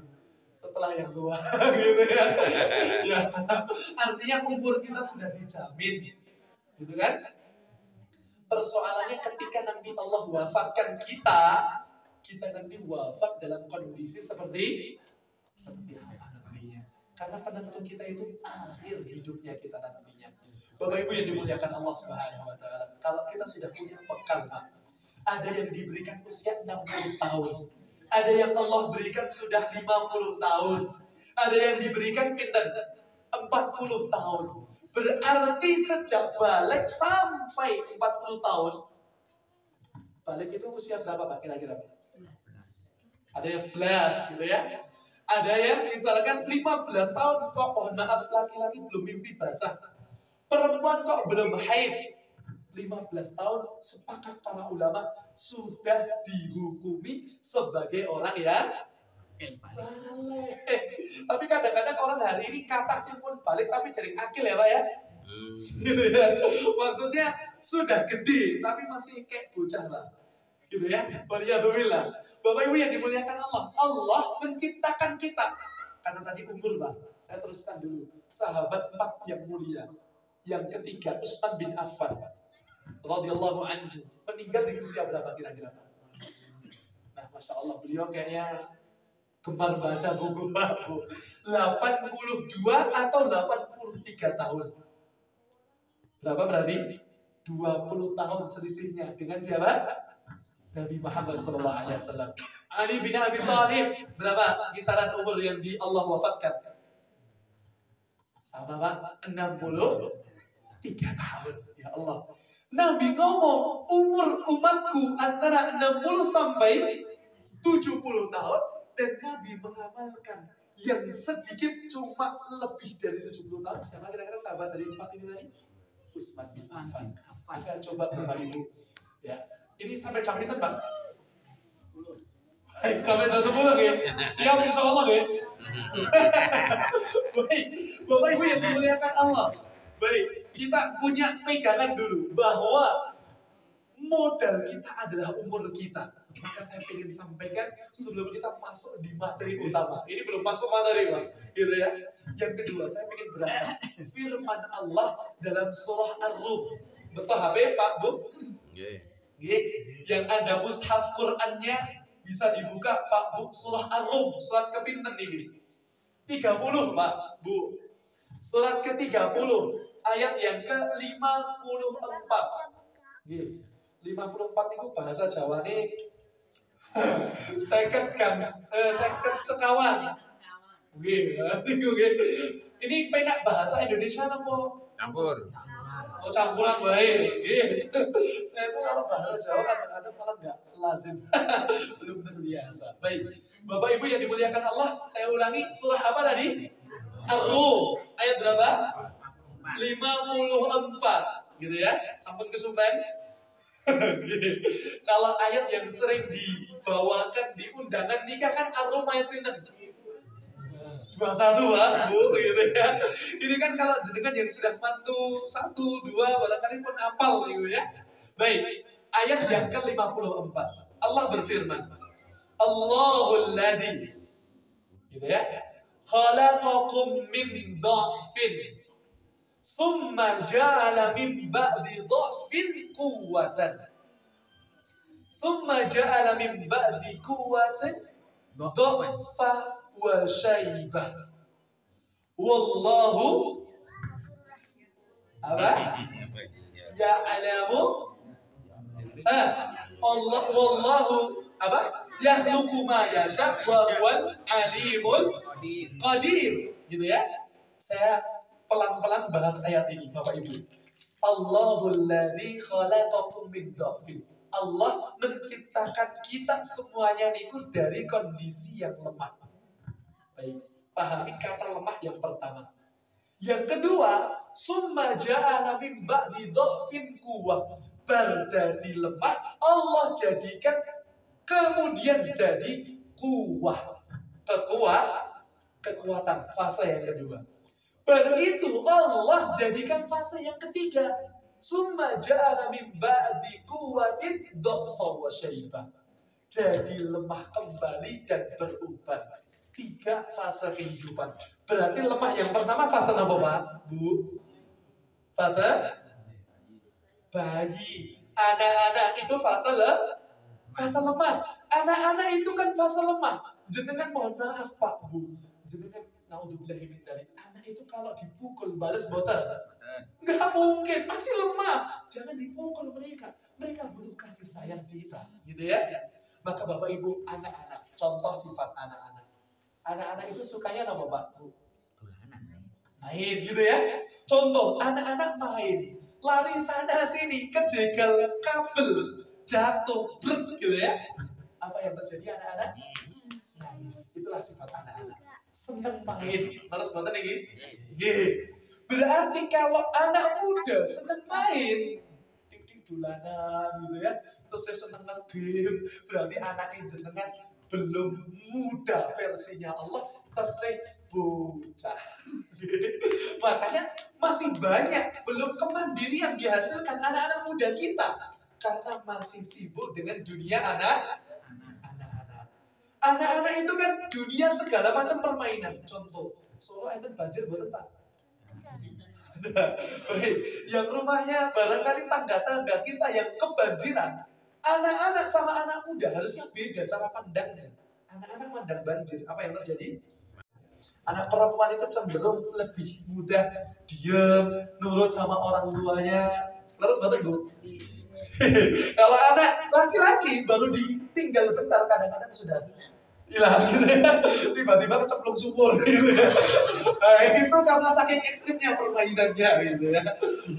Setelah yang tua gitu ya. Ya. Artinya umur kita sudah dijamin. Gitu kan? Persoalannya ketika nanti Allah wafatkan kita nanti wafat dalam kondisi seperti apa nantinya? Karena penentu kita itu akhir hidupnya kita nantinya. Bapak Ibu yang dimuliakan Allah Subhanahu wa taala, kalau kita sudah punya bekal, Pak. Ada yang diberikan usia 60 tahun. Ada yang Allah berikan sudah 50 tahun. Ada yang diberikan pinten 40 tahun. Berarti sejak balik sampai 40 tahun. Balik itu usia berapa Pak kira-kira? Ada yang 11 gitu ya. Ada yang misalkan 15 tahun kok mohon maaf laki-laki belum mimpi basah. Perempuan kok belum haid. 15 tahun sepakat para ulama sudah dihukumi sebagai orang yang balik. Tapi kadang-kadang orang hari ini kata simpun balik tapi dari akil ya Pak ya. Gitu ya. Maksudnya sudah gede tapi masih kayak bocah lah. Gitu ya. Waliyadzubillah. Bapak Ibu yang dimuliakan Allah, Allah menciptakan kita. Karena tadi umur Pak, saya teruskan dulu. Sahabat 4 yang mulia. Yang ketiga Utsman bin Affan radhiyallahu anhu meninggal di usia berapa kira-kira Pak? Nah, Masya Allah beliau kayaknya gemar baca buku baku. 82 atau 83 tahun. Berapa berarti? 20 tahun selisihnya dengan siapa? Nabi Muhammad SAW. Ali bin Abi Thalib berapa kisaran umur yang di Allah wafatkan? Sama Pak, 63 tahun. Ya Allah. Nabi ngomong umur umatku antara 60 sampai 70 tahun dan Nabi mengamalkan yang sedikit cuma lebih dari 70 tahun. Siapa kira-kira sahabat dari 4 ini tadi? Utsman bin Affan. Kita coba Bapak Ibu. Ya. Ini sampai jam itu Pak? Baik, sampai jam 10 ya? Siap insya Allah ya? Baik, Bapak Ibu yang dimuliakan Allah. Baik, kita punya pegangan dulu bahwa modal kita adalah umur kita. Maka saya ingin sampaikan sebelum kita masuk di materi utama. Ini belum masuk materi Pak, gitu ya. Yang kedua, saya ingin berangkat firman Allah dalam surah Ar-Rum. Betul HP Pak Bu? Yang ada mushaf Qur'annya bisa dibuka Pak Bu, surah Ar-Rum, surat kepinten ini 30 Pak Bu, surat ke-30 ayat yang ke-54. 54 itu bahasa Jawa nih seket sekawan. Ini penak bahasa Indonesia apa? Campur. Oh, campuran baik. Saya tuh kalau bahasa Jawa kadang-kadang malah nggak lazim. Belum terbiasa. Baik. Bapak Ibu yang dimuliakan Allah, saya ulangi surah apa tadi? Ar-Rum. Ayat berapa? 54. Gitu ya. Sampun kesumpan. Kalau ayat yang sering dibawakan di undangan nikah kan Ar-Rum ayat pinten? 21 Pak, Bu, gitu ya. Ini kan kalau jenengan yang sudah mantu 1, 2 barangkali pun apal gitu ya. Baik, ayat yang ke-54. Allah berfirman, Allahul ladzi gitu ya. Khalaqakum min dha'fin tsumma ja'ala min ba'di dha'fin quwwatan. Tsumma ja'ala min ba'di quwwatin dha'fa wa syaibah. Wallahu apa? Ya'lamu Allah wallahu apa? Yakhluqu ma yasha wa huwal alimul qadir. Gitu ya. Saya pelan-pelan bahas ayat ini Bapak Ibu. Allahul ladzi khalaqakum min dha'fin. Allah menciptakan kita semuanya niku dari kondisi yang lemah. Baik, pahami kata lemah yang pertama. Yang kedua, summa ja'ala min ba'di dha'fin quwwah. Berdadi lemah, Allah jadikan kemudian jadi kuwah. Kekuatan, fase yang kedua. Baru itu Allah jadikan fase yang ketiga. Summa ja'ala min ba'di quwwatin dha'fa wa syaibah. Jadi lemah kembali dan berubah. 3 fase kehidupan. Berarti lemah yang pertama fase apa Pak? Bu? Fase bayi. Anak-anak itu fase lemah. Anak-anak itu kan fase lemah. Jenengan mohon maaf Pak Bu. Jenengan naudzubillahi min dzalik. Anak itu kalau dipukul balas boten. Nggak mungkin, masih lemah. Jangan dipukul mereka. Mereka butuh kasih sayang kita, gitu ya. Maka Bapak Ibu, anak-anak, contoh sifat anak-anak. Anak-anak itu sukanya apa Pak? Main, gitu ya. Contoh, anak-anak main, lari sana sini, kejegal kabel, jatuh, gitu ya. Apa yang terjadi anak-anak? Nangis. Itulah sifat anak-anak. Seneng main. Terus nonton ini? Berarti kalau anak muda seneng main, tik-tik dolanan gitu ya. Terus saya seneng game, berarti anaknya jenengan belum muda versinya Allah, terus saya bocah. Makanya masih banyak belum kemandirian dihasilkan anak-anak muda kita karena masih sibuk dengan dunia anak-anak. Anak-anak itu kan dunia segala macam permainan. Contoh, Solo enten banjir buatan Pak. Yang rumahnya barangkali tangga-tangga kita yang kebanjiran. Anak-anak sama anak muda harusnya beda cara pandangnya. Anak-anak mandang banjir, apa yang terjadi? Anak perempuan itu cenderung lebih mudah diam, nurut sama orang tuanya. Terus betul Bu? Kalau anak laki-laki baru ditinggal bentar kadang-kadang sudah hilang gitu ya. Tiba-tiba kecemplung sumur gitu ya. Nah itu karena saking ekstrimnya permainannya gitu ya.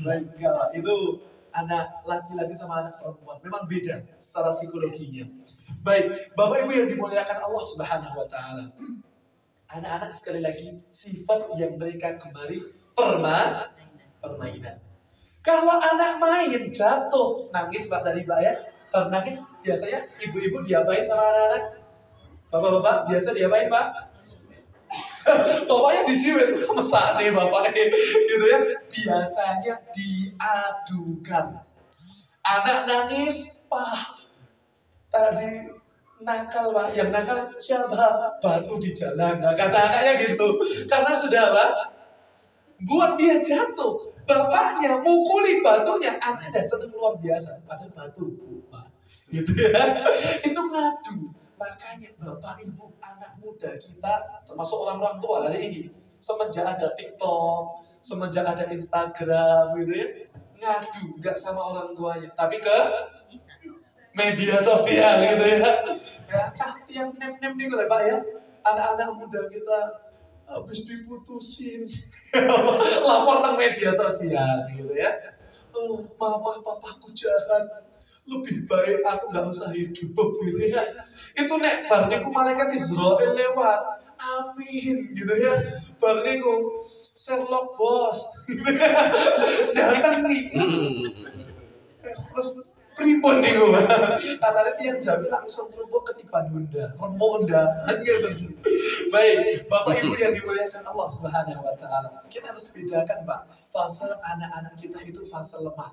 Baik, itu anak laki-laki sama anak perempuan memang beda secara psikologinya. Baik, Bapak Ibu yang dimuliakan Allah Subhanahu wa taala. Anak-anak sekali lagi sifat yang mereka gemari permainan. Kalau anak main jatuh, nangis Pak tadi Pak ya. Kalau nangis biasanya ibu-ibu diapain sama anak-anak? Bapak-bapak biasa diapain Pak? Bapaknya dijiwit sama saat nih bapaknya gitu ya. Biasanya diadukan. Anak nangis, Pak tadi nakal Pak, yang nakal siapa? Batu di jalan. Nah, kata anaknya gitu. Karena sudah Pak buat dia jatuh. Bapaknya mukuli batunya, anaknya seneng luar biasa. Padahal batu Pak. Gitu ya. Itu ngadu. Makanya Bapak Ibu anak muda kita termasuk orang-orang tua hari ini semenjak ada TikTok, semenjak ada Instagram gitu ya, ngadu nggak sama orang tuanya tapi ke media sosial gitu ya. Ya cah yang nem-nem nih Pak ya. Anak-anak muda kita habis diputusin lapor tentang media sosial gitu ya. Oh, mama papaku jahat, lebih baik aku nggak usah hidup gitu ya. Itu nek bar niku malaikat Israel lewat, amin gitu ya. Bar niku Sherlock bos datang nih. Terus pripun niku. Katanya tiang jami langsung serupuk ketiban Honda, remuk Honda. Baik, Bapak Ibu yang dimuliakan Allah Subhanahu wa taala. Kita harus bedakan, Pak. Fase anak-anak kita itu fase lemah.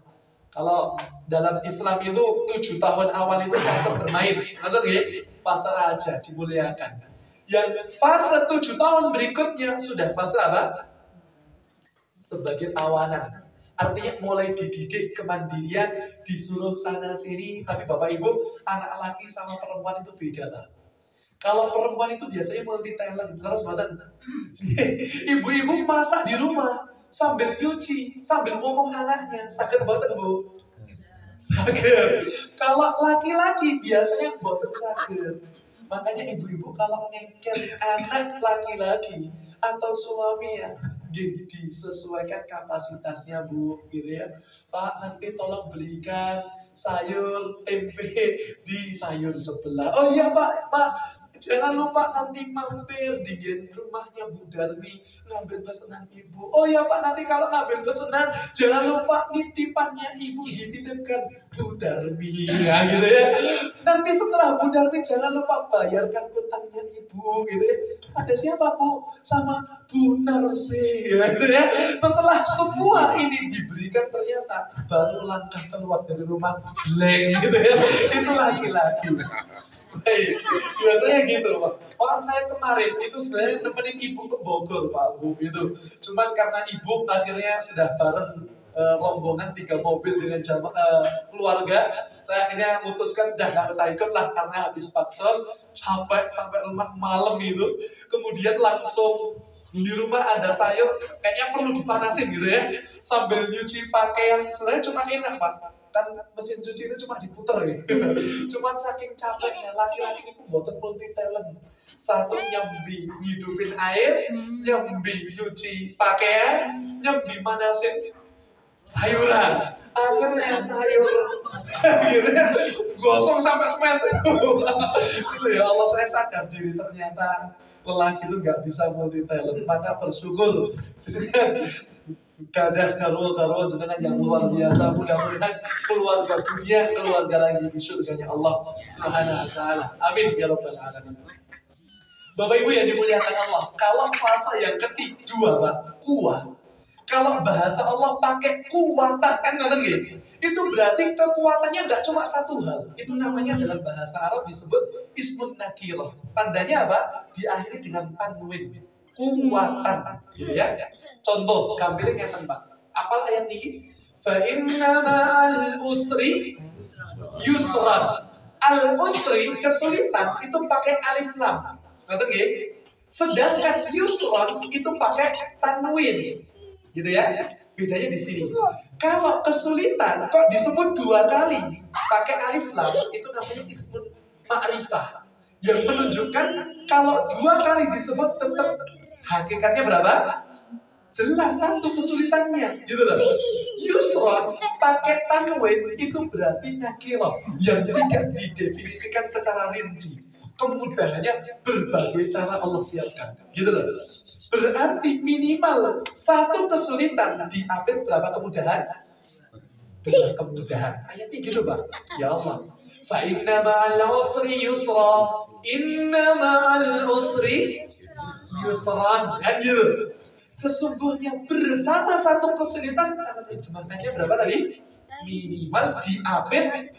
Kalau dalam Islam itu 7 tahun awal itu fase bermain, ngerti nggih? Fase raja dimuliakan. Yang fase 7 tahun berikutnya sudah fase apa? Sebagai tawanan. Artinya mulai dididik kemandirian, disuruh sana sini. Tapi Bapak Ibu, anak laki sama perempuan itu beda Pak. Kalau perempuan itu biasanya multi talent, terus badan. Ibu-ibu masak di rumah sambil nyuci, sambil ngomong anaknya, sakit boten Bu. Sakit. Kalau laki-laki biasanya boten sakit. Makanya ibu-ibu kalau ngengker anak laki-laki atau suami ya, disesuaikan kapasitasnya Bu, gitu ya. Pak nanti tolong belikan sayur tempe di sayur sebelah. Oh iya Pak. Jangan lupa nanti mampir di rumahnya Bu Darmi ngambil pesanan Ibu. Oh ya Pak, nanti kalau ngambil pesanan jangan lupa nitipannya Ibu dititipkan Bu Darmi. Nah gitu ya. Nanti setelah Bu Darmi jangan lupa bayarkan utangnya Ibu gitu ya. Ada siapa Bu? Sama Bu Narsi. Nah, gitu ya. Setelah semua ini diberikan ternyata baru langkah keluar dari rumah blank gitu ya. Itu laki-laki. Hey, biasanya gitu Pak. Orang saya kemarin itu sebenarnya nemenin ibu ke Bogor Pak Bu gitu. Cuman karena ibu akhirnya sudah bareng rombongan 3 mobil dengan keluarga, saya akhirnya memutuskan sudah nggak usah ikut lah karena habis paksos capek sampai rumah malam itu. Kemudian langsung Di rumah ada sayur, kayaknya perlu dipanasin gitu ya. Sambil nyuci pakaian, sebenarnya cuma enak Pak. Kan mesin cuci itu cuma diputer gitu. Cuma saking capeknya, laki-laki itu buatan multi talent. Satu nyambi ngidupin air, nyambi nyuci pakaian, nyambi manasin sayuran. Akhirnya sayur gitu ya, gosong sampai semen. Itu ya Allah, saya sadar diri ternyata lelaki itu nggak bisa multi talent. Maka bersyukur dengan gadah karo jenengan yang luar biasa. Mudah-mudahan keluarga dunia, keluarga lagi di surganya Allah Subhanahu wa taala. Amin ya rabbal alamin. Bapak Ibu yang dimuliakan Allah, kalau fase yang kedua Pak, kuat. Kalau bahasa Allah pakai kuwatan, kan ngerti gitu? Itu berarti kekuatannya nggak cuma satu hal. Itu namanya dalam bahasa Arab disebut ismun nakirah. Tandanya apa? Diakhiri dengan tanwin. Kuwatan, gitu ya. Contoh, gambarnya yang Pak. Apa ayat ini? Fa inna ma'al usri yusran. Al usri kesulitan itu pakai alif lam. Ngerti nggih? Sedangkan yusran itu pakai tanwin. Gitu ya. Bedanya di sini. Kalau kesulitan kok disebut dua kali pakai alif lam, itu namanya ismun ma'rifah. Yang menunjukkan kalau dua kali disebut tetap hakikatnya berapa? Jelas satu kesulitannya, gitu loh. Yusron pakai tanwin itu berarti nakirah yang tidak didefinisikan secara rinci. Kemudahannya berbagai cara Allah siapkan, gitu loh. Berarti minimal satu kesulitan diambil berapa kemudahan? Dua kemudahan. Ayatnya gitu Pak. Ya Allah. Fa inna ma'al usri yusra. Inna ma'al usri yusran. Kan gitu. Sesungguhnya bersama satu kesulitan, cara terjemahannya berapa tadi? Minimal diambil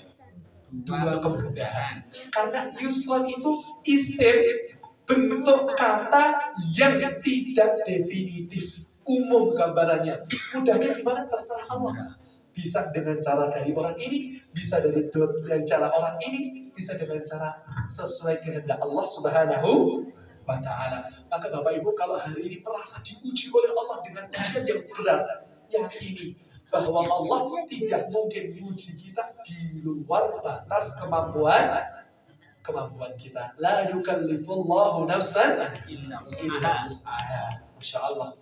dua kemudahan. Karena yusran itu isim, bentuk kata yang tidak definitif, umum gambarannya. Mudahnya gimana? Terserah Allah. Bisa dengan cara dari orang ini, bisa dari cara orang ini, bisa dengan cara sesuai kehendak Allah Subhanahu wa ta'ala. Maka Bapak Ibu, kalau hari ini merasa diuji oleh Allah dengan ujian yang berat, yakini bahwa Allah tidak mungkin menguji kita di luar batas kemampuan kita. La yukallifullahu nafsan illa wus'aha. Masya Allah.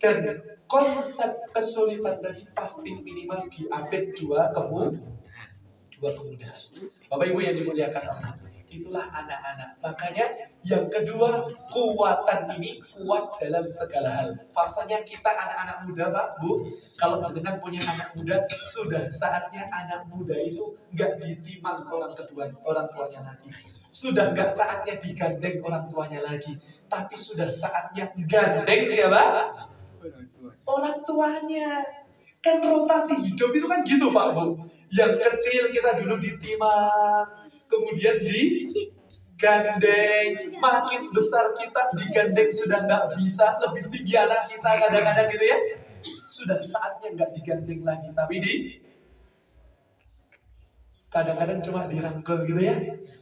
Dan konsep kesulitan tadi pasti minimal diambil dua kemudahan. Bapak Ibu yang dimuliakan Allah, itulah anak-anak. Makanya yang kedua, kuatan ini kuat dalam segala hal. Fasanya kita anak-anak muda Pak, Bu. Kalau jenengan punya anak muda, sudah saatnya anak muda itu nggak ditimang orang tuanya lagi. Sudah nggak saatnya digandeng orang tuanya lagi, tapi sudah saatnya gandeng siapa? Orang tuanya. Kan rotasi hidup itu kan gitu Pak Bu. Yang kecil kita dulu ditimang, kemudian digandeng, makin besar kita digandeng sudah nggak bisa, lebih tinggi anak kita kadang-kadang gitu ya. Sudah saatnya nggak digandeng lagi, tapi kadang-kadang cuma dirangkul gitu ya.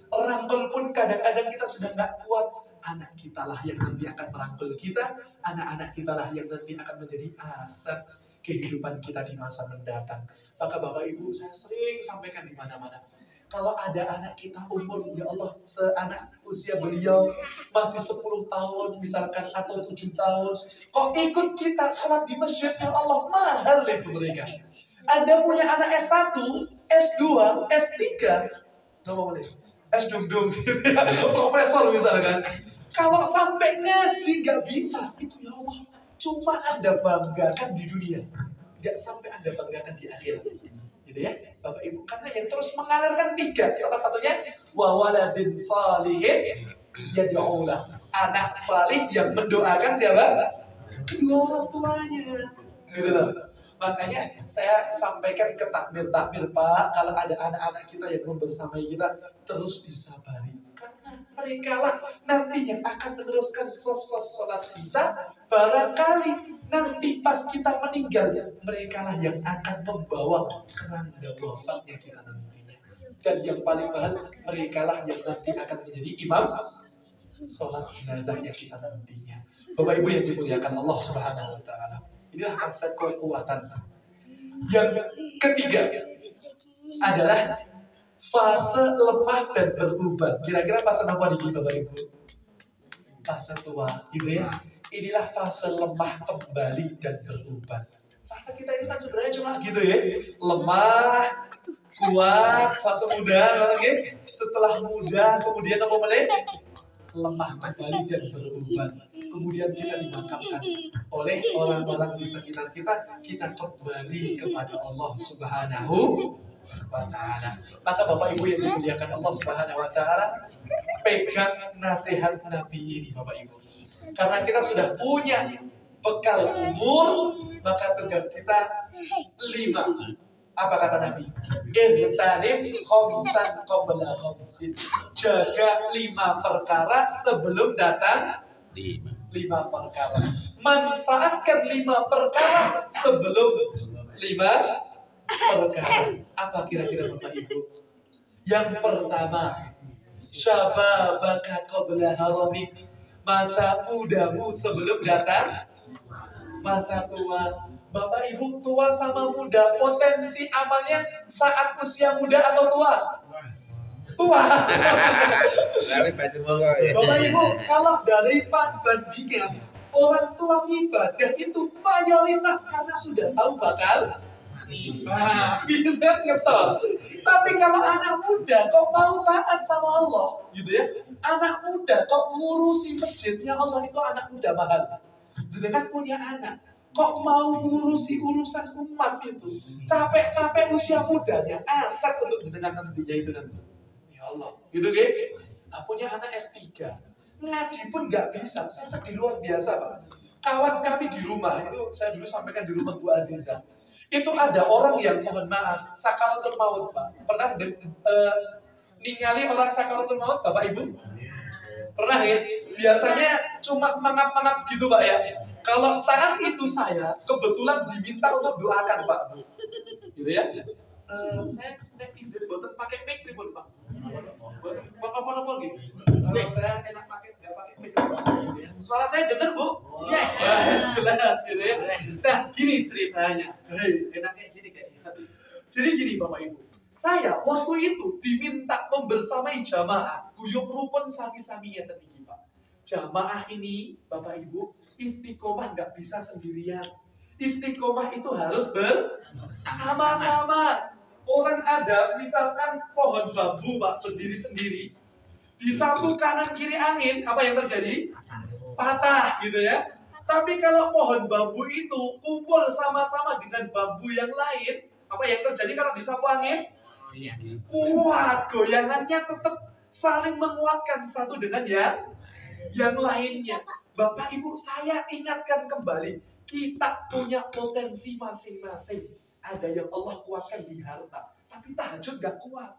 Rangkul pun kadang-kadang kita sudah nggak kuat. Anak kita lah yang nanti akan merangkul kita, anak-anak kita lah yang nanti akan menjadi aset kehidupan kita di masa mendatang. Maka Bapak Ibu, saya sering sampaikan di mana-mana. Kalau ada anak kita umur, ya Allah, seanak usia beliau masih 10 tahun misalkan atau 7 tahun, kok ikut kita sholat di masjid, ya Allah, mahal itu mereka. Anda punya anak S1, S2, S3, ngomong boleh, S-dung-dung, profesor misalkan. Kalau sampai ngaji nggak bisa, itu ya Allah, cuma Anda banggakan di dunia, nggak sampai Anda banggakan di akhirat. Gitu ya, Bapak Ibu. Karena yang terus mengalirkan tiga, salah satunya wa waladin salihin yad'ulah, anak salih yang mendoakan siapa? Kedua orang tuanya. Gitu loh. Makanya saya sampaikan ke takbir-takbir Pak, kalau ada anak-anak kita yang membersamai kita, terus disabari. Karena mereka lah nanti yang akan meneruskan soft sholat kita. Barangkali nanti pas kita meninggal, mereka lah yang akan membawa keranda wafatnya kita nantinya. Dan yang paling mahal, mereka lah yang nanti akan menjadi imam sholat jenazahnya kita nantinya. Bapak Ibu yang dimuliakan Allah Subhanahu wa taala. Inilah fase kekuatan. Yang ketiga adalah fase lemah dan berubah. Kira-kira fase apa nih Bapak Ibu? Fase tua, gitu ya. Inilah fase lemah kembali dan berubah. Fase kita itu kan sebenarnya cuma gitu ya. Lemah, kuat, fase muda, gitu. Setelah muda, kemudian apa mulai? Lemah kembali dan berubah. Kemudian kita dimakamkan oleh orang-orang di sekitar kita. Kita kembali kepada Allah Subhanahu wa ta'ala. Maka Bapak Ibu yang dimuliakan Allah Subhanahu wa ta'ala, pegang nasihat Nabi ini Bapak Ibu. Karena kita sudah punya bekal umur, maka tugas kita 5. Apa kata Nabi? Irtanim khamsan qabla khamsin. Jaga 5 perkara sebelum datang 5 perkara. Manfaatkan 5 perkara sebelum 5 perkara. Apa kira-kira Bapak Ibu? Yang pertama, syababaka qabla haramik. Masa mudamu sebelum datang masa tua. Bapak Ibu, tua sama muda, potensi amalnya saat usia muda atau tua? Tua. Bapak Ibu, kalau dari perbandingan orang tua ibadah itu mayoritas karena sudah tahu bakal benar ngetos. Tapi kalau anak muda kok mau taat sama Allah, gitu ya? Anak muda kok ngurusi masjidnya Allah, itu anak muda mahal. Jenengan punya anak, kok mau ngurusi urusan umat itu? Capek-capek usia mudanya, aset untuk jenengan nantinya itu nanti. Ya Allah, gitu kan? Nah, punya anak S3, ngaji pun nggak bisa. Saya sedih luar biasa, Pak. Kawan kami di rumah, itu saya dulu sampaikan di rumah Bu Aziza. Itu ada orang yang mohon maaf, sakaratul maut, Pak. Pernah ningali orang sakaratul maut, Bapak Ibu? Pernah ya? Biasanya cuma mengap-mengap gitu, Pak ya. Kalau saat itu saya kebetulan diminta untuk doakan, Pak. Gitu ya. Saya netizen boten pakai mic pripun, Pak. Buat apa-apa gitu. Kalau saya enak pakai enggak pakai mic. Suara saya dengar, Bu? Yes, jelas gitu ya. Nah, gini ceritanya. Enaknya gini kayaknya. Jadi gini Bapak Ibu. Saya waktu itu diminta membersamai jamaah. Guyub rukun sami-saminya tertinggi, Pak. Jamaah ini, Bapak Ibu, istiqomah nggak bisa sendirian. Istiqomah itu harus bersama-sama. Orang ada, misalkan pohon bambu, Pak, berdiri sendiri. Disapu kanan kiri angin, apa yang terjadi? Patah, gitu ya. Tapi kalau pohon bambu itu kumpul sama-sama dengan bambu yang lain, apa yang terjadi kalau disapu angin? Kuat, goyangannya tetap saling menguatkan satu dengan yang lainnya. Bapak Ibu, saya ingatkan kembali, kita punya potensi masing-masing. Ada yang Allah kuatkan di harta, tapi tahajud gak kuat.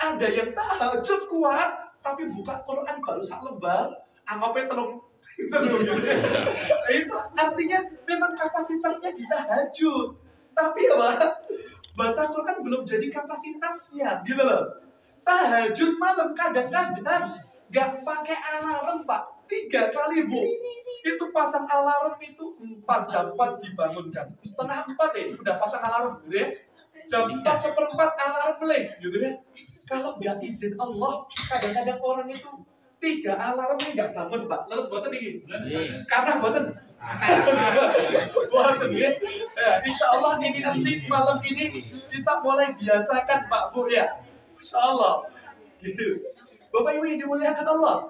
Ada yang tahajud kuat, tapi buka Quran baru sak lembar, anggapnya telung. Itu artinya memang kapasitasnya di tahajud. Tapi apa? Baca Quran belum jadi kapasitasnya, gitu loh. Tahajud malam kadang-kadang gak pakai alarm, Pak. 3 kali, Bu. Itu pasang alarm itu 4 jam 4 dibangunkan. Setengah 4 ya, udah pasang alarm, gitu ya. Jam 4:04 alarm mulai, gitu ya. Kalau nggak izin Allah, kadang-kadang orang itu 3 alarmnya nggak bangun, Pak. Terus boten ini. Karena boten. Boten ya. Insya Allah ini nanti malam ini kita mulai biasakan, Pak Bu ya. Insya Allah. Gitu. Bapak Ibu yang dimuliakan Allah.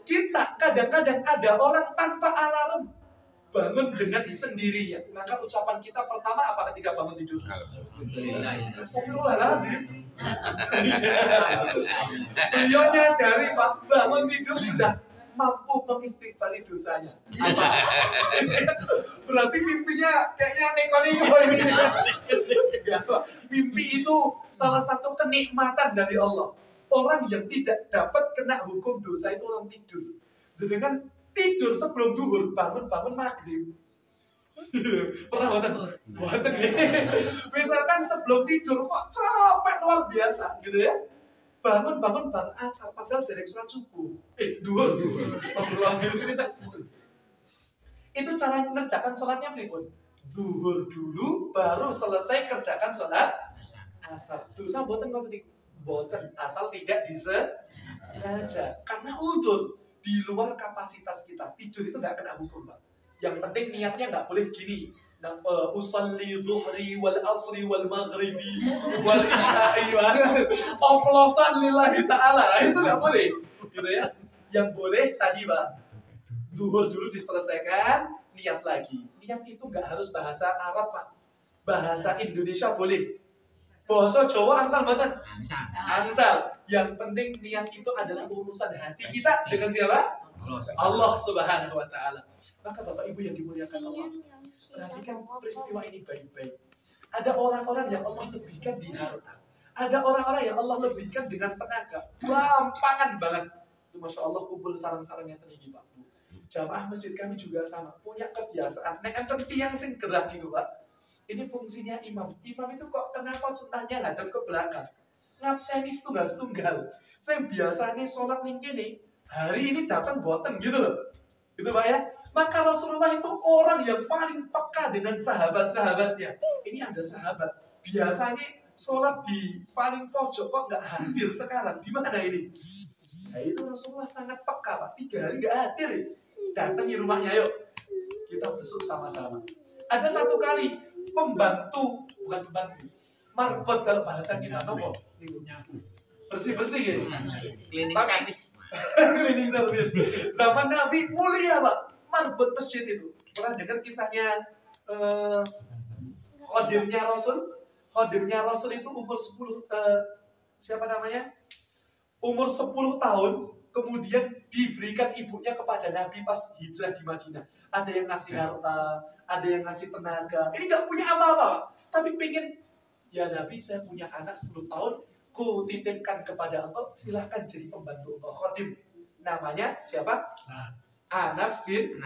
Kita kadang-kadang ada orang tanpa alarm bangun dengan sendirinya. Maka ucapan kita pertama apa ketika bangun tidur? Astagfirullahaladzim. Beliaunya dari Pak bangun tidur sudah mampu mengistighfari dosanya. Apa? Berarti mimpinya kayaknya neko-neko ini. Mimpi itu salah satu kenikmatan dari Allah. Orang yang tidak dapat kena hukum dosa itu orang tidur. Jadi kan tidur sebelum duhur, bangun maghrib. Pernah buatan ya? Misalkan sebelum tidur kok capek luar biasa gitu ya. Bangun bar asar padahal dari sholat subuh. Duhur. Astagfirullahaladzim. Itu cara mengerjakan sholatnya pripun? Zuhur dulu, baru selesai kerjakan sholat asar. Dosa boten ngoten niku. Boten, asal tidak disengaja. Karena udzur di luar kapasitas kita. Tidur itu nggak kena hukum, Pak. Yang penting niatnya nggak boleh gini. Usalli dhuhri wal asri wal maghribi wal isya'i oplosan lillahi ta'ala. Itu nggak boleh. Gitu ya. Yang boleh tadi, Pak. Zuhur dulu diselesaikan, niat lagi. Niat itu nggak harus bahasa Arab, Pak. Bahasa Indonesia boleh. Bahasa Jawa angsal mboten? Angsal. Yang penting niat itu adalah urusan hati kita dengan siapa? Allah Subhanahu wa taala. Maka Bapak Ibu yang dimuliakan Allah, perhatikan peristiwa ini baik-baik. Ada orang-orang yang Allah lebihkan di harta. Ada orang-orang yang Allah lebihkan dengan tenaga. Gampangan banget. Itu Masya Allah kumpul sarang-sarangnya tinggi, Pak. Jamaah masjid kami juga sama, punya kebiasaan. Nek enten tiyang sing gerak gitu, Pak. Ini fungsinya imam. Imam itu kok kenapa sunnahnya ngadep ke belakang? Ngabseni setunggal-setunggal. Saya biasanya sholat ning kene, hari ini datang boten gitu loh. Gitu Pak ya. Maka Rasulullah itu orang yang paling peka dengan sahabat-sahabatnya. Ini ada sahabat. Biasanya sholat di paling pojok kok nggak hadir sekarang. Di mana ini? Nah itu Rasulullah sangat peka, Pak. 3 hari nggak hadir. Datangi rumahnya, yuk kita besuk sama-sama. Ada satu kali bukan pembantu, marbot kalau bahasa kita nopo, bersih-bersih gitu. Cleaning service. Zaman Nabi mulia, Pak, marbot masjid itu. Pernah dengar kisahnya Khodirnya Rasul? Khodirnya Rasul itu umur 10 siapa namanya? Umur 10 tahun. Kemudian diberikan ibunya kepada Nabi pas hijrah di Madinah. Ada yang ngasih harta, ada yang ngasih tenaga. Ini nggak punya apa-apa, Pak. Tapi pengen, ya Nabi saya punya anak 10 tahun, ku titipkan kepada engkau, silahkan jadi pembantu engkau, khodim. Namanya siapa? Anas bin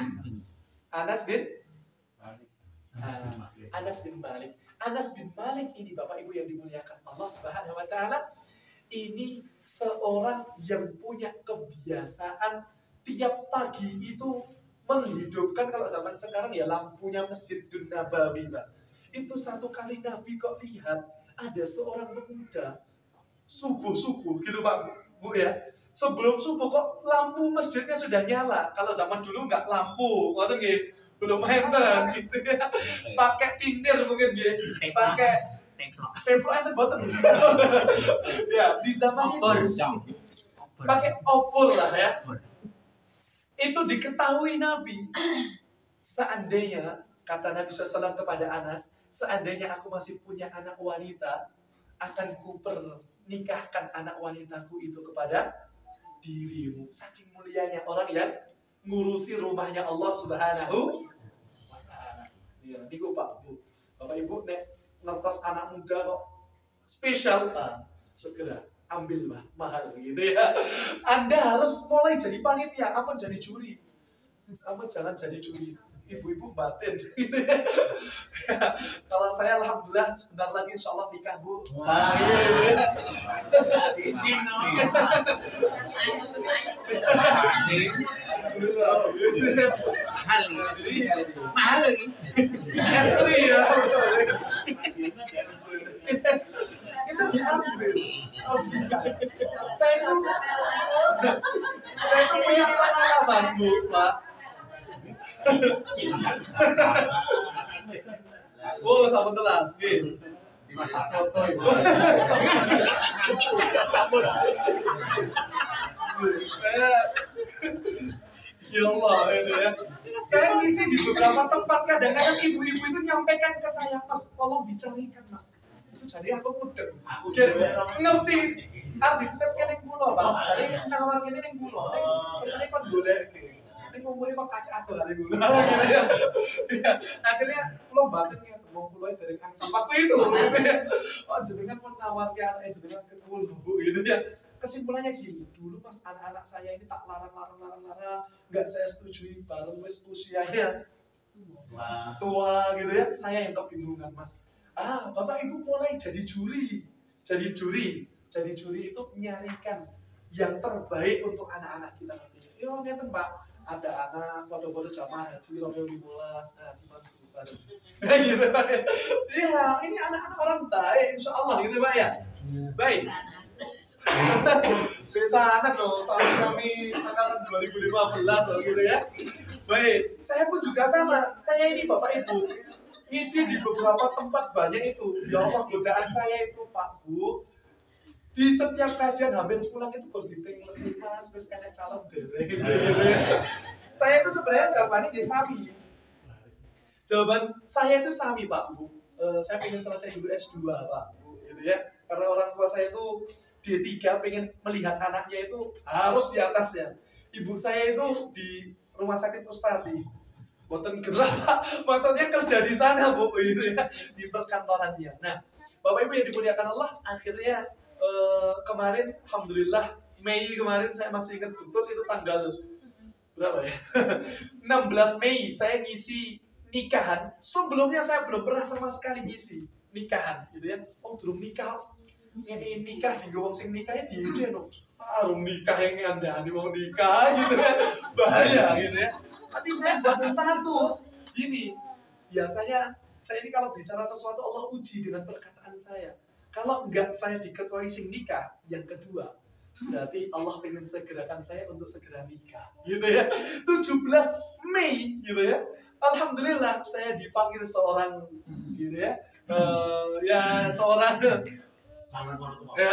Malik. Anas bin Malik ini Bapak Ibu yang dimuliakan Allah Subhanahu wa taala. Ini seorang yang punya kebiasaan tiap pagi itu menghidupkan, kalau zaman sekarang ya lampunya Masjidun Nabawi, Pak. Itu satu kali Nabi kok lihat ada seorang pemuda subuh-subuh gitu, Pak Bu ya. Sebelum subuh kok lampu masjidnya sudah nyala. Kalau zaman dulu nggak lampu, waktu nggih belum enter gitu ya. Pakai tintir mungkin nggih. Pakai templok ente boten. Ya, di zaman itu pakai obor lah ya. Itu diketahui Nabi. Seandainya, kata Nabi SAW kepada Anas, seandainya aku masih punya anak wanita, akan ku pernikahkan anak wanitaku itu kepada dirimu. Saking mulianya orang yang ngurusi rumahnya Allah Subhanahu wa taala. Ya, niku Pak Bu. Bapak Ibu nek ngertos anak muda kok spesial, segera ambil mahal gitu ya. Anda harus mulai jadi panitia, apa jadi juri. Apa jangan jadi juri. Ibu-ibu batin gitu ya. Kalau saya alhamdulillah sebentar lagi insya Allah nikah, Bu. Mahal lagi. Istri ya. Itu diambil. Saya itu punya pengalaman, Bu, Pak. Oh, sampun telas, nggih. Dimasak foto ibu. Ya Allah, itu ya. Saya ngisi di beberapa tempat, kadang-kadang ibu-ibu itu nyampaikan ke saya, Mas, tolong dicarikan, Mas. Itu jadi aku mudeng. Ngerti arti tetep kene kula, Pak. Jadi nawar kene ning kula. Kesane kon golek iki. Ning umure kok kaca atuh lare kula. Akhirnya kula batin ya, wong kula dari angsal waktu itu gitu ya. Oh, jenengan pun nawar ke arek jenengan ke kula, Bu, gitu ya. Kesimpulannya gini, dulu pas anak-anak saya ini tak larang, nggak saya setujui, baru wis usianya tua gitu ya, saya yang kebingungan, Mas. Bapak Ibu mulai jadi juri itu nyarikan yang terbaik untuk anak-anak kita nanti. Yo ngeten Pak, ada anak foto-foto jamaah haji Romeo 15, nah dibantu bareng. Gitu Pak ya. Iya, ini anak-anak orang baik insya Allah gitu Pak ya. Baik. Besanan loh, soalnya kami angkatan 2015 loh gitu ya. Baik, saya pun juga sama. Saya ini Bapak Ibu ngisi di beberapa tempat banyak itu. Ya Allah, godaan saya itu Pak Bu. Di setiap kajian hampir pulang itu berditing lebih Mas, wis enek calon dereng gitu ya. Saya itu sebenarnya jawabannya dia sami. Jawaban saya itu sami Pak Bu. Saya pengen selesai dulu S2 Pak Bu, gitu ya. Karena orang tua saya itu D3 pengen melihat anaknya itu harus di atasnya. Ibu saya itu di rumah sakit Pustati. Boten gerak, maksudnya kerja di sana Bu, gitu ya, di perkantorannya. Nah, Bapak Ibu yang dimuliakan Allah, akhirnya kemarin, alhamdulillah Mei kemarin saya masih ingat betul itu tanggal berapa ya? 16 Mei saya ngisi nikahan. Sebelumnya saya belum pernah sama sekali ngisi nikahan, gitu ya. Oh, belum nikah. Ini nikah di wong sing nikahnya diijen loh. Nikah yang ngandani mau nikah gitu ya. Bahaya gitu ya. Tapi saya buat status gini. Biasanya saya ini kalau bicara sesuatu Allah uji dengan perkataan saya. Kalau enggak saya dikecuali sing nikah, yang kedua berarti Allah pengen segerakan saya untuk segera nikah gitu ya. 17 Mei gitu ya. Alhamdulillah saya dipanggil seorang gitu ya. Seorang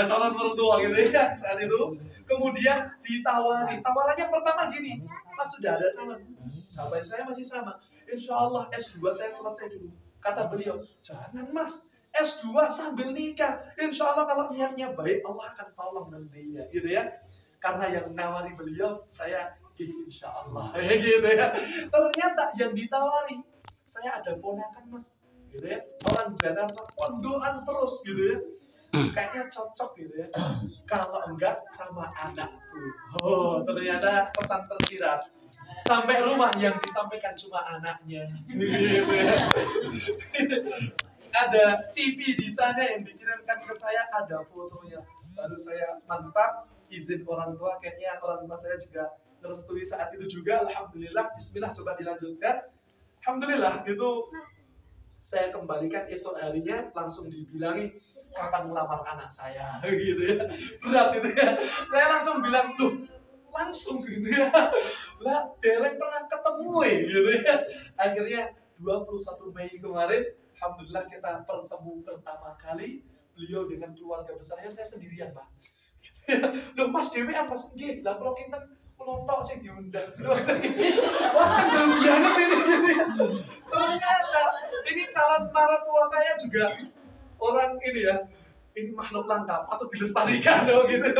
calon mertua gitu ya saat itu. Kemudian ditawari, tawarannya pertama gini, Mas sudah ada calon. Jawaban saya masih sama, Insya Allah S2 saya selesai dulu. Kata beliau, jangan Mas, S2 sambil nikah. Insya Allah kalau niatnya baik Allah akan tolong nantinya gitu ya. Karena yang nawari beliau saya insya Allah gitu ya. Ternyata yang ditawari, saya ada ponakan Mas gitu ya, orang Jakarta, pondokan terus gitu ya. Kayaknya cocok gitu ya. Kalau enggak sama anakku. Oh, ternyata pesan tersirat. Sampai rumah yang disampaikan cuma anaknya. Gitu ya. Ada CV di sana yang dikirimkan ke saya, ada fotonya. Baru saya mantap, izin orang tua, kayaknya orang tua saya juga merestui saat itu juga. Alhamdulillah, bismillah, coba dilanjutkan. Alhamdulillah, itu saya kembalikan esok harinya, langsung dibilangin kapan melamar anak saya gitu ya. Berat itu ya. Saya langsung bilang, loh langsung gitu ya. Lah dereng pernah ketemu gitu ya. Akhirnya 21 Mei kemarin alhamdulillah kita bertemu pertama kali. Beliau dengan keluarga besarnya, saya sendirian Pak. Loh Mas Dewi apa sih? Nggih, lah kalau kita melontok sih diundang. Wah, belum banget ini. Ternyata ini calon mertua saya juga orang ini ya, ini makhluk langka atau dilestarikan loh gitu.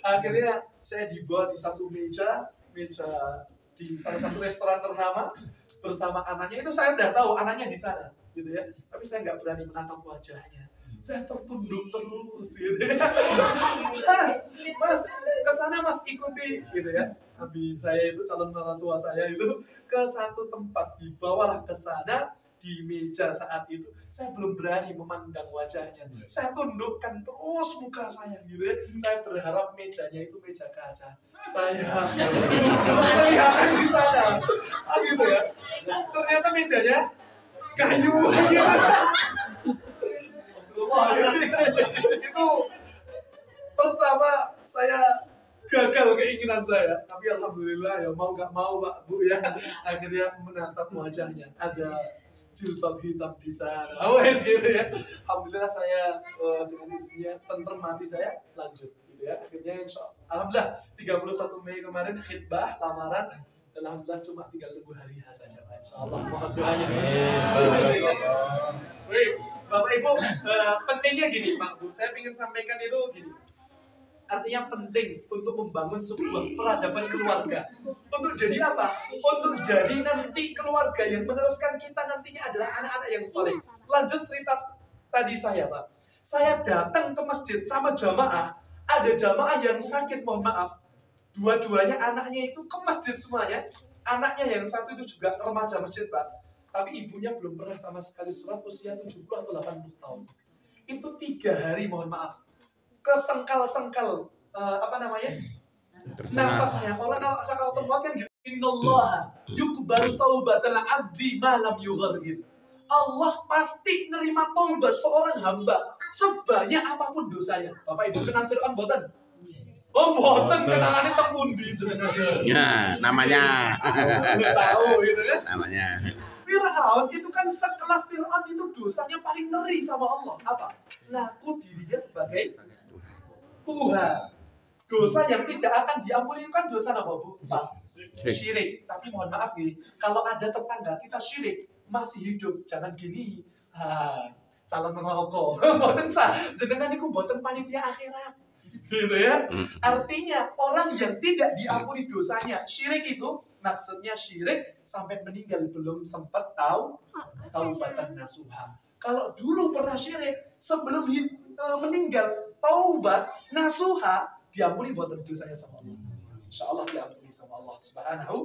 Akhirnya saya dibawa di satu meja di salah satu restoran ternama bersama anaknya. Itu saya udah tahu anaknya di sana gitu ya, tapi saya nggak berani menatap wajahnya. Saya tertunduk terus gitu ya. Mas kesana Mas, ikuti gitu ya. Habis saya itu calon mertua saya itu ke satu tempat, dibawalah ke sana. Di meja saat itu saya belum berani memandang wajahnya. Saya tundukkan terus muka saya gitu ya. Saya berharap mejanya itu meja kaca. Saya kelihatan di sana. Gitu ya. Ternyata mejanya kayu gitu. Itu pertama saya gagal keinginan saya, tapi alhamdulillah ya mau nggak mau Pak Bu ya, akhirnya menatap wajahnya, ada jilbab hitam di sana. Gitu ya. Alhamdulillah saya dengan isinya tentrem hati saya lanjut gitu ya. Akhirnya alhamdulillah 31 Mei kemarin khitbah lamaran. Alhamdulillah cuma tinggal tunggu hari H saja Pak. Insyaallah mohon doanya. Bapak Ibu, pentingnya gini Pak Bu, saya ingin sampaikan itu gini. Artinya penting untuk membangun sebuah peradaban keluarga. Untuk jadi apa? Untuk jadi nanti keluarga yang meneruskan kita nantinya adalah anak-anak yang soleh. Lanjut cerita tadi saya Pak. Saya datang ke masjid sama jamaah. Ada jamaah yang sakit, mohon maaf. Dua-duanya anaknya itu ke masjid semuanya. Anaknya yang satu itu juga remaja masjid Pak. Tapi ibunya belum pernah sama sekali sholat, usia 70 atau 80 tahun. Itu 3 hari, mohon maaf. Kesengkal-sengkal, apa namanya? Nafasnya. Orang kalau temuan kan gitu. Innallaha yuqbalu taubatal abdi ma lam yughargir. Allah pasti nerima taubat seorang hamba sebanyak apapun dosanya. Bapak Ibu kenal Fir'aun boten? Oh, boten kenalane teng pundi jenengan? Ya, namanya. Tahu gitu kan? Namanya. Fir'aun itu kan sekelas Fir'aun itu dosanya paling ngeri sama Allah. Apa? Ngaku dirinya sebagai Tuhan. Dosa yang tidak akan diampuni itu kan dosa apa, Bu? Pak? Syirik. Tapi mohon maaf nih, kalau ada tetangga kita syirik masih hidup, jangan gini. Calon merokok. Boten sah. Jenengan niku boten panitia akhirat. Gitu ya. Artinya orang yang tidak diampuni dosanya, syirik itu maksudnya syirik sampai meninggal belum sempat taubatan nasuha. Kalau dulu pernah syirik sebelum meninggal taubat nasuha, diampuni buatan dosanya sama Allah. Insyaallah diampuni sama Allah Subhanahu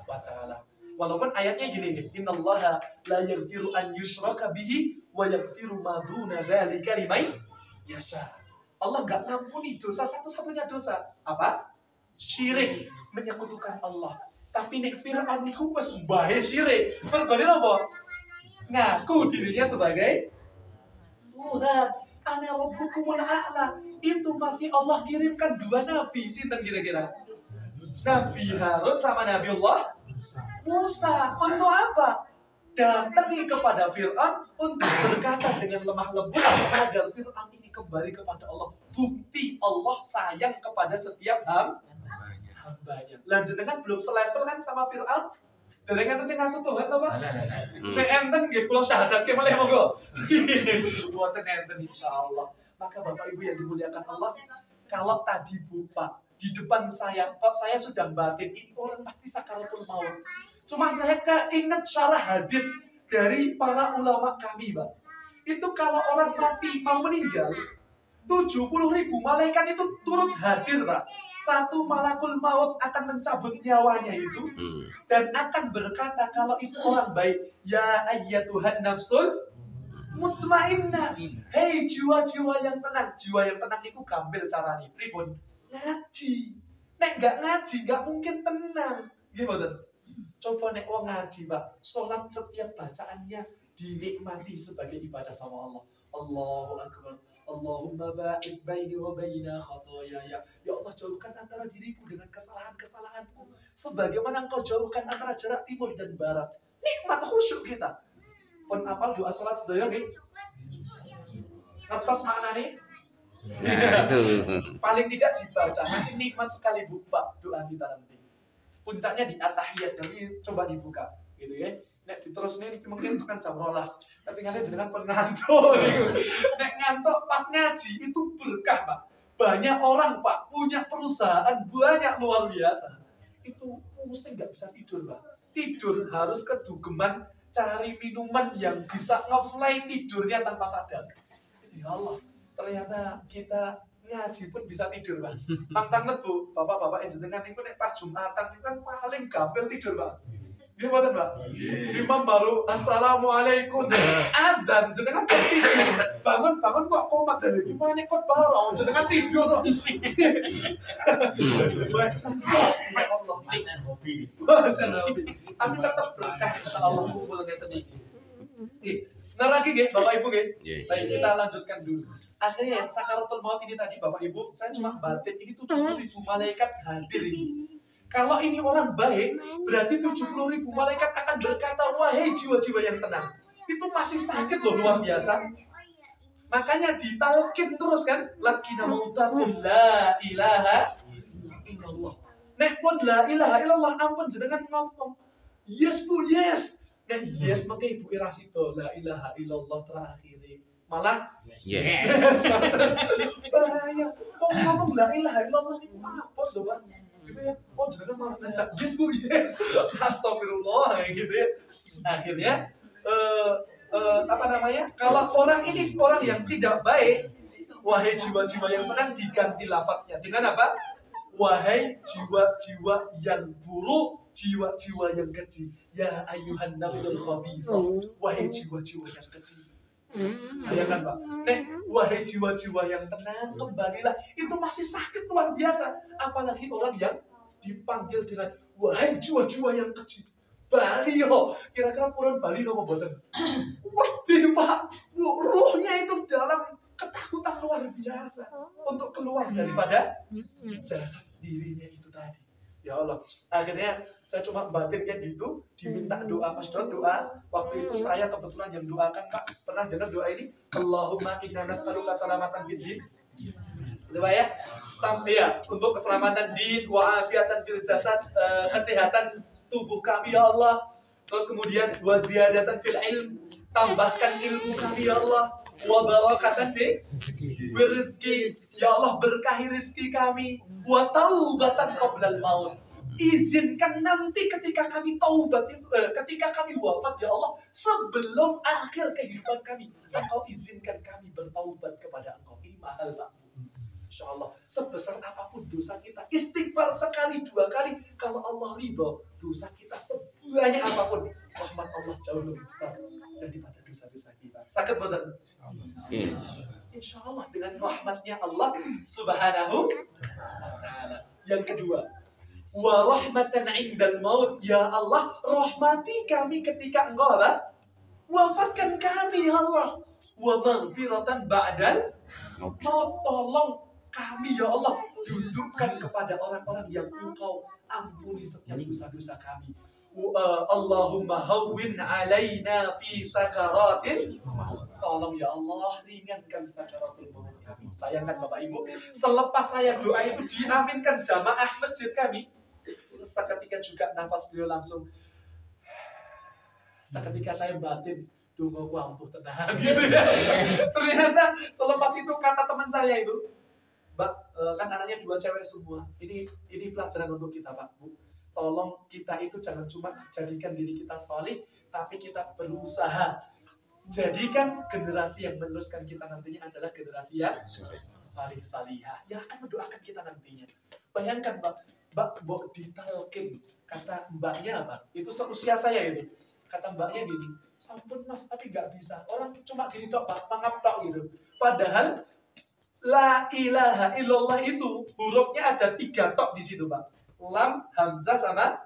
wa taala. Walaupun ayatnya gini, innallaha la yaghfiru an yushraka bihi wa yaghfiru ma duna dzalika liman yasha. Allah enggak ngampuni dosa satu-satunya dosa. Apa? Syirik, menyekutukan Allah. Tapi nek Fir'aun niku wis mbahe syirik. Mergone napa? Ngaku dirinya sebagai Tuhan. Ana rabbukumul a'la. Itu masih Allah kirimkan dua nabi. Sinten kira-kira? Nabi Harun sama Nabi Allah Musa. Untuk apa? Datangi kepada Fir'aun untuk berkata dengan lemah lembut agar Fir'aun ini kembali kepada Allah. Bukti Allah sayang kepada setiap hambanya. Lanjutkan belum selevel kan sama Fir'aun? Dari kata sing ngaku Tuhan apa? Nek enten nggih kula syahadatke malih monggo. Mboten enten insyaallah. Maka Bapak Ibu yang dimuliakan Allah, kalau tadi Bapak di depan saya, kok saya sudah batin ini orang pasti sakaratul maut. Cuman saya keinget syarah hadis dari para ulama kami, Pak. Itu kalau orang mati mau meninggal, 70.000 malaikat itu turut hadir, Pak. Satu malakul maut akan mencabut nyawanya itu dan akan berkata kalau itu orang baik, ya ayyatuhan nafsul mutmainnah. Hei jiwa-jiwa yang tenang. Jiwa yang tenang itu gambil caranya. Pripun? Ngaji. Nek gak ngaji gak mungkin tenang. Gimana? Coba nek wong ngaji, Pak. Salat setiap bacaannya dinikmati sebagai ibadah sama Allah. Allahu Akbar. Allahumma ba'id baini wa baina khataaya. Ya Allah, jauhkan antara diriku dengan kesalahan-kesalahanku sebagaimana Engkau jauhkan antara jarak timur dan barat. Nikmat khusyuk kita. Pun apal doa salat sedaya nggih? Ngertos maknane? Nah, itu. Paling tidak dibaca. Nanti nikmat sekali buka doa kita nanti. Puncaknya di at-tahiyat, jadi coba dibuka gitu ya. Nek diterusne niki mungkin tekan jam 12. Tapi kalian jenengan pengantuk niku. Nek ngantuk pas ngaji itu berkah, Pak. Banyak orang, Pak, punya perusahaan banyak luar biasa. Itu mesti nggak bisa tidur, Pak. Tidur harus kedugeman cari minuman yang bisa nge-fly tidurnya tanpa sadar. Ya Allah, ternyata kita ngaji pun bisa tidur, Pak. Pantang Bu, bapak-bapak yang jenengan niku nek pas Jumatan itu kan paling gampil tidur, Pak. Gimana, Pak? Imam baru assalamualaikum adzan jenengan tidur. Bangun kok komat dari gimana kok baru jenengan tidur kok. Baik saja. Ya Allah. Tapi tetap berkah insyaallah kumpul ngeten iki. Sebentar lagi nggih Bapak Ibu nggih. Baik, kita lanjutkan dulu. Akhirnya yang sakaratul maut ini tadi Bapak Ibu, saya cuma batin ini 70.000 malaikat hadir ini. Kalau ini orang baik, berarti 70.000 malaikat akan berkata, wahai jiwa-jiwa yang tenang. Itu masih sakit loh, luar biasa. Makanya ditalkin terus kan. Lakina mautakum la ilaha illallah. Nek pun la ilaha illallah, ampun jenengan ngomong. Yes Bu, yes. Nek yes, maka ibu irasito la ilaha illallah terakhir. Malah yes. Bahaya. Ngomong la ilaha illallah ini apa loh, Pak? Gitu ya, oh jenengan malah ngajak yes Bu, yes. Astagfirullah gitu ya. Akhirnya apa namanya? Kalau orang ini orang yang tidak baik, wahai jiwa-jiwa yang tenang, diganti lafadznya dengan apa? Wahai jiwa-jiwa yang buruk, jiwa-jiwa yang kecil. Ya ayyuhan nafsul khabithah. Wahai jiwa-jiwa yang kecil. Bayangkan, Pak. Wahai jiwa-jiwa yang tenang, kembalilah. Itu masih sakit luar biasa. Apalagi orang yang dipanggil dengan wahai jiwa-jiwa yang kecil, Bali yo, kira-kira purun Bali nopo boten? Wedi Pak, Bu, ruhnya itu dalam ketakutan luar biasa untuk keluar daripada jasad dirinya itu tadi. Ya Allah, akhirnya saya cuma batinnya gitu, diminta doa, Mas Don doa. Waktu itu saya kebetulan yang doakan Pak, pernah dengar doa ini? Allahumma inna nas'aluka salamatan fid din. Betul Pak ya? Sampai ya, untuk keselamatan din, wa'afiatan fil jasad, kesehatan tubuh kami ya Allah. Terus kemudian wa ziyadatan fil ilm, tambahkan ilmu kami ya Allah. Wa barakatan fi rizki, ya Allah berkahi rizki kami. Wa taubatan qoblal maut, izinkan nanti ketika kami taubat itu, ketika kami wafat ya Allah, sebelum akhir kehidupan kami, Engkau izinkan kami bertaubat kepada Engkau. Ini mahal Pak. Insya Allah, sebesar apapun dosa kita, istighfar sekali, 2 kali, kalau Allah ridho, dosa kita sebanyak apapun, rahmat Allah jauh lebih besar daripada dosa-dosa kita. Sakit betul? Insya Allah dengan rahmatnya Allah Subhanahu wa Ta'ala. Yang kedua, wa rahmatan indal maut, ya Allah, rahmati kami ketika Engkau apa? Wafatkan kami ya Allah. Wa maghfiratan ba'dal maut, tolong kami ya Allah dudukkan kepada orang-orang yang Engkau ampuni setiap dosa-dosa kami. Allahumma hawwin alaina fi sakaratil maut. Tolong ya Allah ringankan sakaratul maut kami. Bayangkan Bapak Ibu, selepas saya doa itu diaminkan jamaah masjid kami, seketika juga nafas beliau langsung, seketika saya batin, tunggu aku ampuh tenang gitu ya. Ternyata selepas itu kata teman saya itu, Mbak, kan anaknya 2 cewek semua. Ini pelajaran untuk kita Pak Bu. Tolong kita itu jangan cuma jadikan diri kita solih, tapi kita berusaha jadikan generasi yang meneruskan kita nantinya adalah generasi yang salih salihah, yang akan mendoakan kita nantinya. Bayangkan Mbak ditalkin, kata mbaknya apa? Itu seusia saya itu. Kata mbaknya gini, sampun Mas, tapi gak bisa. Orang cuma gini tok Pak, mangap tok gitu. Padahal la ilaha illallah itu hurufnya ada 3 tok di situ Pak. Lam, hamzah sama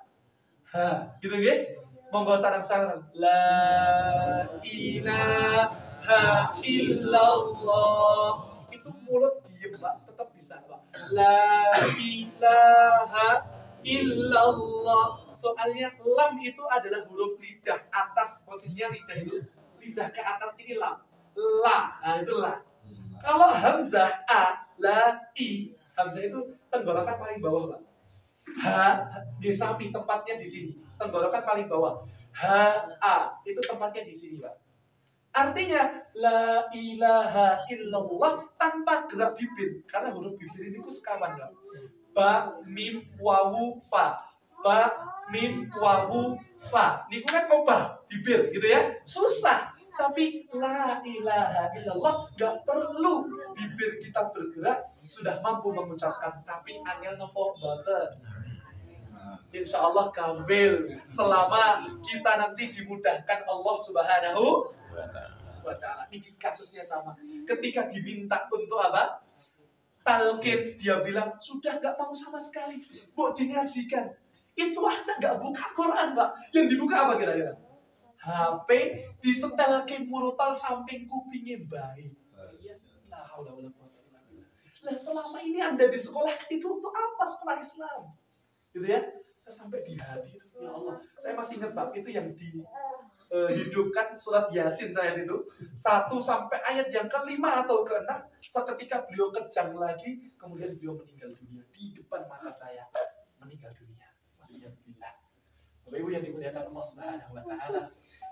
ha. Gitu nggih? Monggo sarang-sarang. La ilaha illallah. Itu mulut diem Pak, tetap bisa Pak. La ilaha illallah. Soalnya lam itu adalah huruf lidah atas, posisinya lidah itu. Lidah ke atas ini lam. La, nah itu la. Kalau hamzah a, la, i, hamzah itu tenggorokan paling bawah Pak. Ha, di samping tempatnya di sini, tenggorokan paling bawah. Ha, a, itu tempatnya di sini Pak. Artinya la ilaha illallah tanpa gerak bibir, karena huruf bibir ini ku sekawan Pak. Ba, mim, wawu, fa. Ba, mim, wawu, fa. Ini kan obah bibir gitu ya, susah. Tapi la ilaha illallah gak perlu bibir kita bergerak, sudah mampu mengucapkan. Tapi angel nopo boten. Insya Allah kambil selama kita nanti dimudahkan Allah Subhanahu wa Ta'ala. Ini kasusnya sama. Ketika diminta untuk apa? Talqin, dia bilang sudah gak mau sama sekali. Bu, dingajikan. Itu anak gak buka Quran Pak. Yang dibuka apa kira-kira? HP disetelke murotal samping kupingnya baik. Lah selama ini Anda di sekolah itu untuk apa sekolah Islam? Gitu ya. Saya sampai di hati itu, ya Allah. Saya masih ingat Pak, itu yang dihidupkan surat Yasin saya itu 1 sampai ayat yang ke-5 atau ke-6. Seketika beliau kejang lagi, kemudian beliau meninggal dunia di depan mata saya. Meninggal dunia. Alhamdulillah. Bapak Ibu yang dimuliakan Allah Subhanahu wa Ta'ala.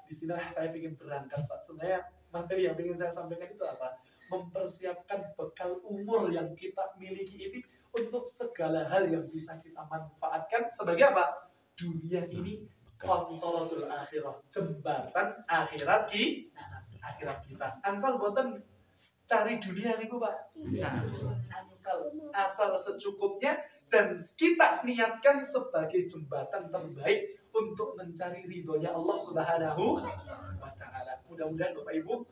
Di sini saya ingin berangkat Pak. Sebenarnya materi yang ingin saya sampaikan itu apa? Mempersiapkan bekal umur yang kita miliki ini untuk segala hal yang bisa kita manfaatkan sebagai apa? Dunia ini kontolatul akhirah, jembatan akhirat kita. Ansal boten cari dunia niku Pak. Nah, asal secukupnya dan kita niatkan sebagai jembatan terbaik untuk mencari ridhonya Allah Subhanahu wa Ta'ala. Mudah-mudahan Bapak Ibu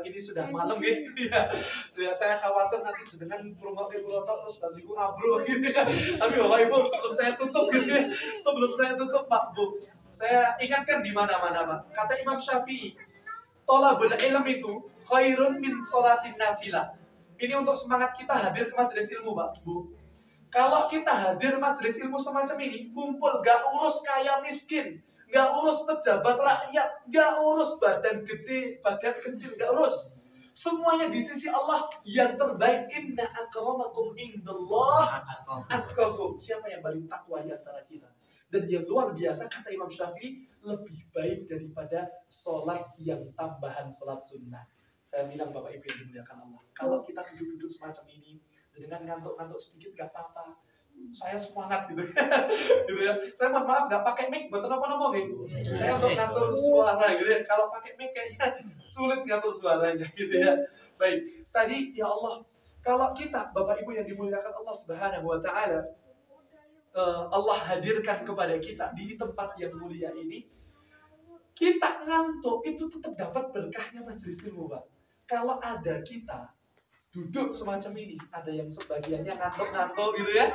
ini sudah malam gitu ya. Ya saya khawatir nanti jenengan rumah ke Pulau terus bantiku abruk gitu ya. Tapi Bapak Ibu sebelum saya tutup gitu ya. Sebelum saya tutup Pak Bu, saya ingatkan di mana-mana Pak. Kata Imam Syafi'i, thalabul ilm itu khairun min sholatin nafilah. Ini untuk semangat kita hadir ke majelis ilmu Pak Bu. Kalau kita hadir majelis ilmu semacam ini, kumpul gak urus kaya miskin, gak urus pejabat rakyat, gak urus badan gede, badan kecil, gak urus. Semuanya di sisi Allah yang terbaik. Inna akramakum indallah atqakum. Siapa yang paling takwa di antara kita? Dan yang luar biasa kata Imam Syafi'i, lebih baik daripada sholat yang tambahan sholat sunnah. Saya bilang Bapak Ibu yang dimuliakan Allah, kalau kita duduk-duduk semacam ini, dengan ngantuk-ngantuk sedikit gak apa-apa, saya semangat gitu gitu ya. Saya mohon maaf gak pakai mic buat apa-apa gitu. Saya untuk ngatur suara gitu ya. Kalau pakai mic kayaknya sulit ngatur suaranya gitu ya. Baik, tadi ya Allah, kalau kita Bapak Ibu yang dimuliakan Allah Subhanahu wa taala, Allah hadirkan kepada kita di tempat yang mulia ini, kita ngantuk itu tetap dapat berkahnya majelis ilmu, Pak. Kalau ada kita duduk semacam ini, ada yang sebagiannya ngantuk-ngantuk gitu ya,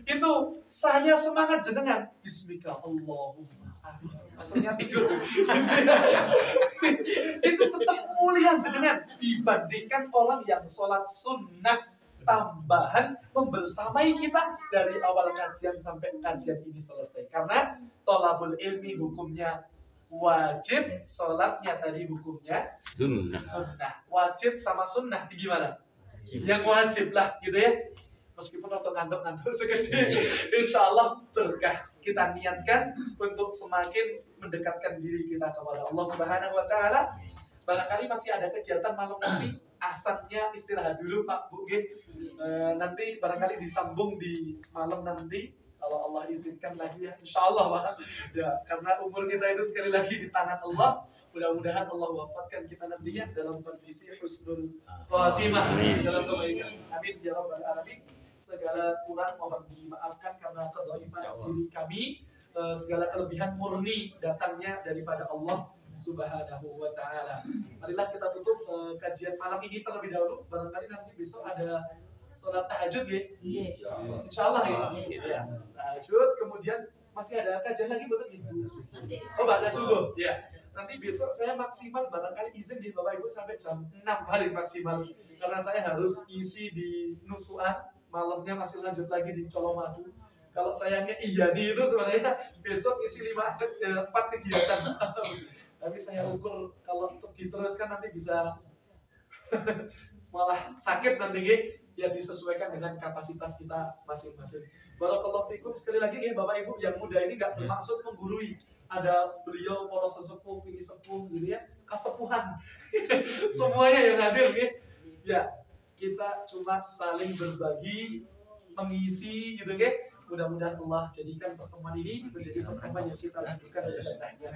itu saya semangat jenengan bismika Allahumma amin, maksudnya tidur gitu ya. Itu tetap mulia jenengan dibandingkan orang yang sholat sunnah tambahan membersamai kita dari awal kajian sampai kajian ini selesai. Karena thalabul ilmi hukumnya wajib, sholatnya tadi hukumnya sunnah. Wajib sama sunnah gimana? Yang wajib lah gitu ya. Meskipun untuk ngantuk-ngantuk segede, insya Allah berkah. Kita niatkan untuk semakin mendekatkan diri kita kepada Allah Subhanahu wa taala. Barangkali masih ada kegiatan malam nanti, asannya istirahat dulu Pak Bu. Nanti barangkali disambung di malam nanti kalau Allah izinkan lagi ya, insya Allah Pak. Ya, karena umur kita itu sekali lagi di tangan Allah. Mudah-mudahan Allah wafatkan kita nantinya dalam kondisi husnul khatimah, dalam kebaikan. Amin ya rabbal alamin. Segala kurang mohon dimaafkan karena kedhaifan diri kami. Segala kelebihan murni datangnya daripada Allah Subhanahu wa taala. Marilah kita tutup kajian malam ini terlebih dahulu. Barangkali nanti besok ada sholat tahajud ya. Insyaallah ya. Tahajud, kemudian masih ada kajian lagi betul gitu. Oh, ba'da subuh. Ya. Nanti besok saya maksimal barangkali izin di Bapak Ibu sampai jam 6 paling maksimal. Karena saya harus isi di Nusuan, malamnya masih lanjut lagi di Colomadu. Kalau sayangnya Iyani itu sebenarnya besok isi 4 kegiatan. Tapi saya ukur kalau diteruskan nanti bisa malah sakit nanti ya, disesuaikan dengan kapasitas kita masing-masing. Barakallahu fikum. Sekali lagi ya Bapak Ibu yang muda ini gak bermaksud menggurui. Ada beliau para sesepuh, ini sepuh gitu ya, kesepuhan. Semuanya yang hadir ya. Ya, kita cuma saling berbagi, mengisi gitu ya. Mudah-mudahan Allah jadikan pertemuan ini menjadi pertemuan yang kita lanjutkan dari jannahnya.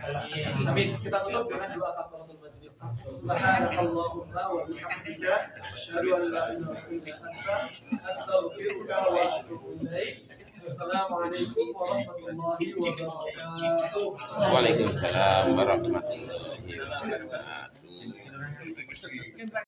Amin. Kita tutup dengan doa kafaratul majlis. Subhanakallahumma wa bihamdika asyhadu an la ilaha illa anta astaghfiruka wa atubu ilaik. Assalamualaikum warahmatullahi wabarakatuh. Waalaikumsalam warahmatullahi wabarakatuh.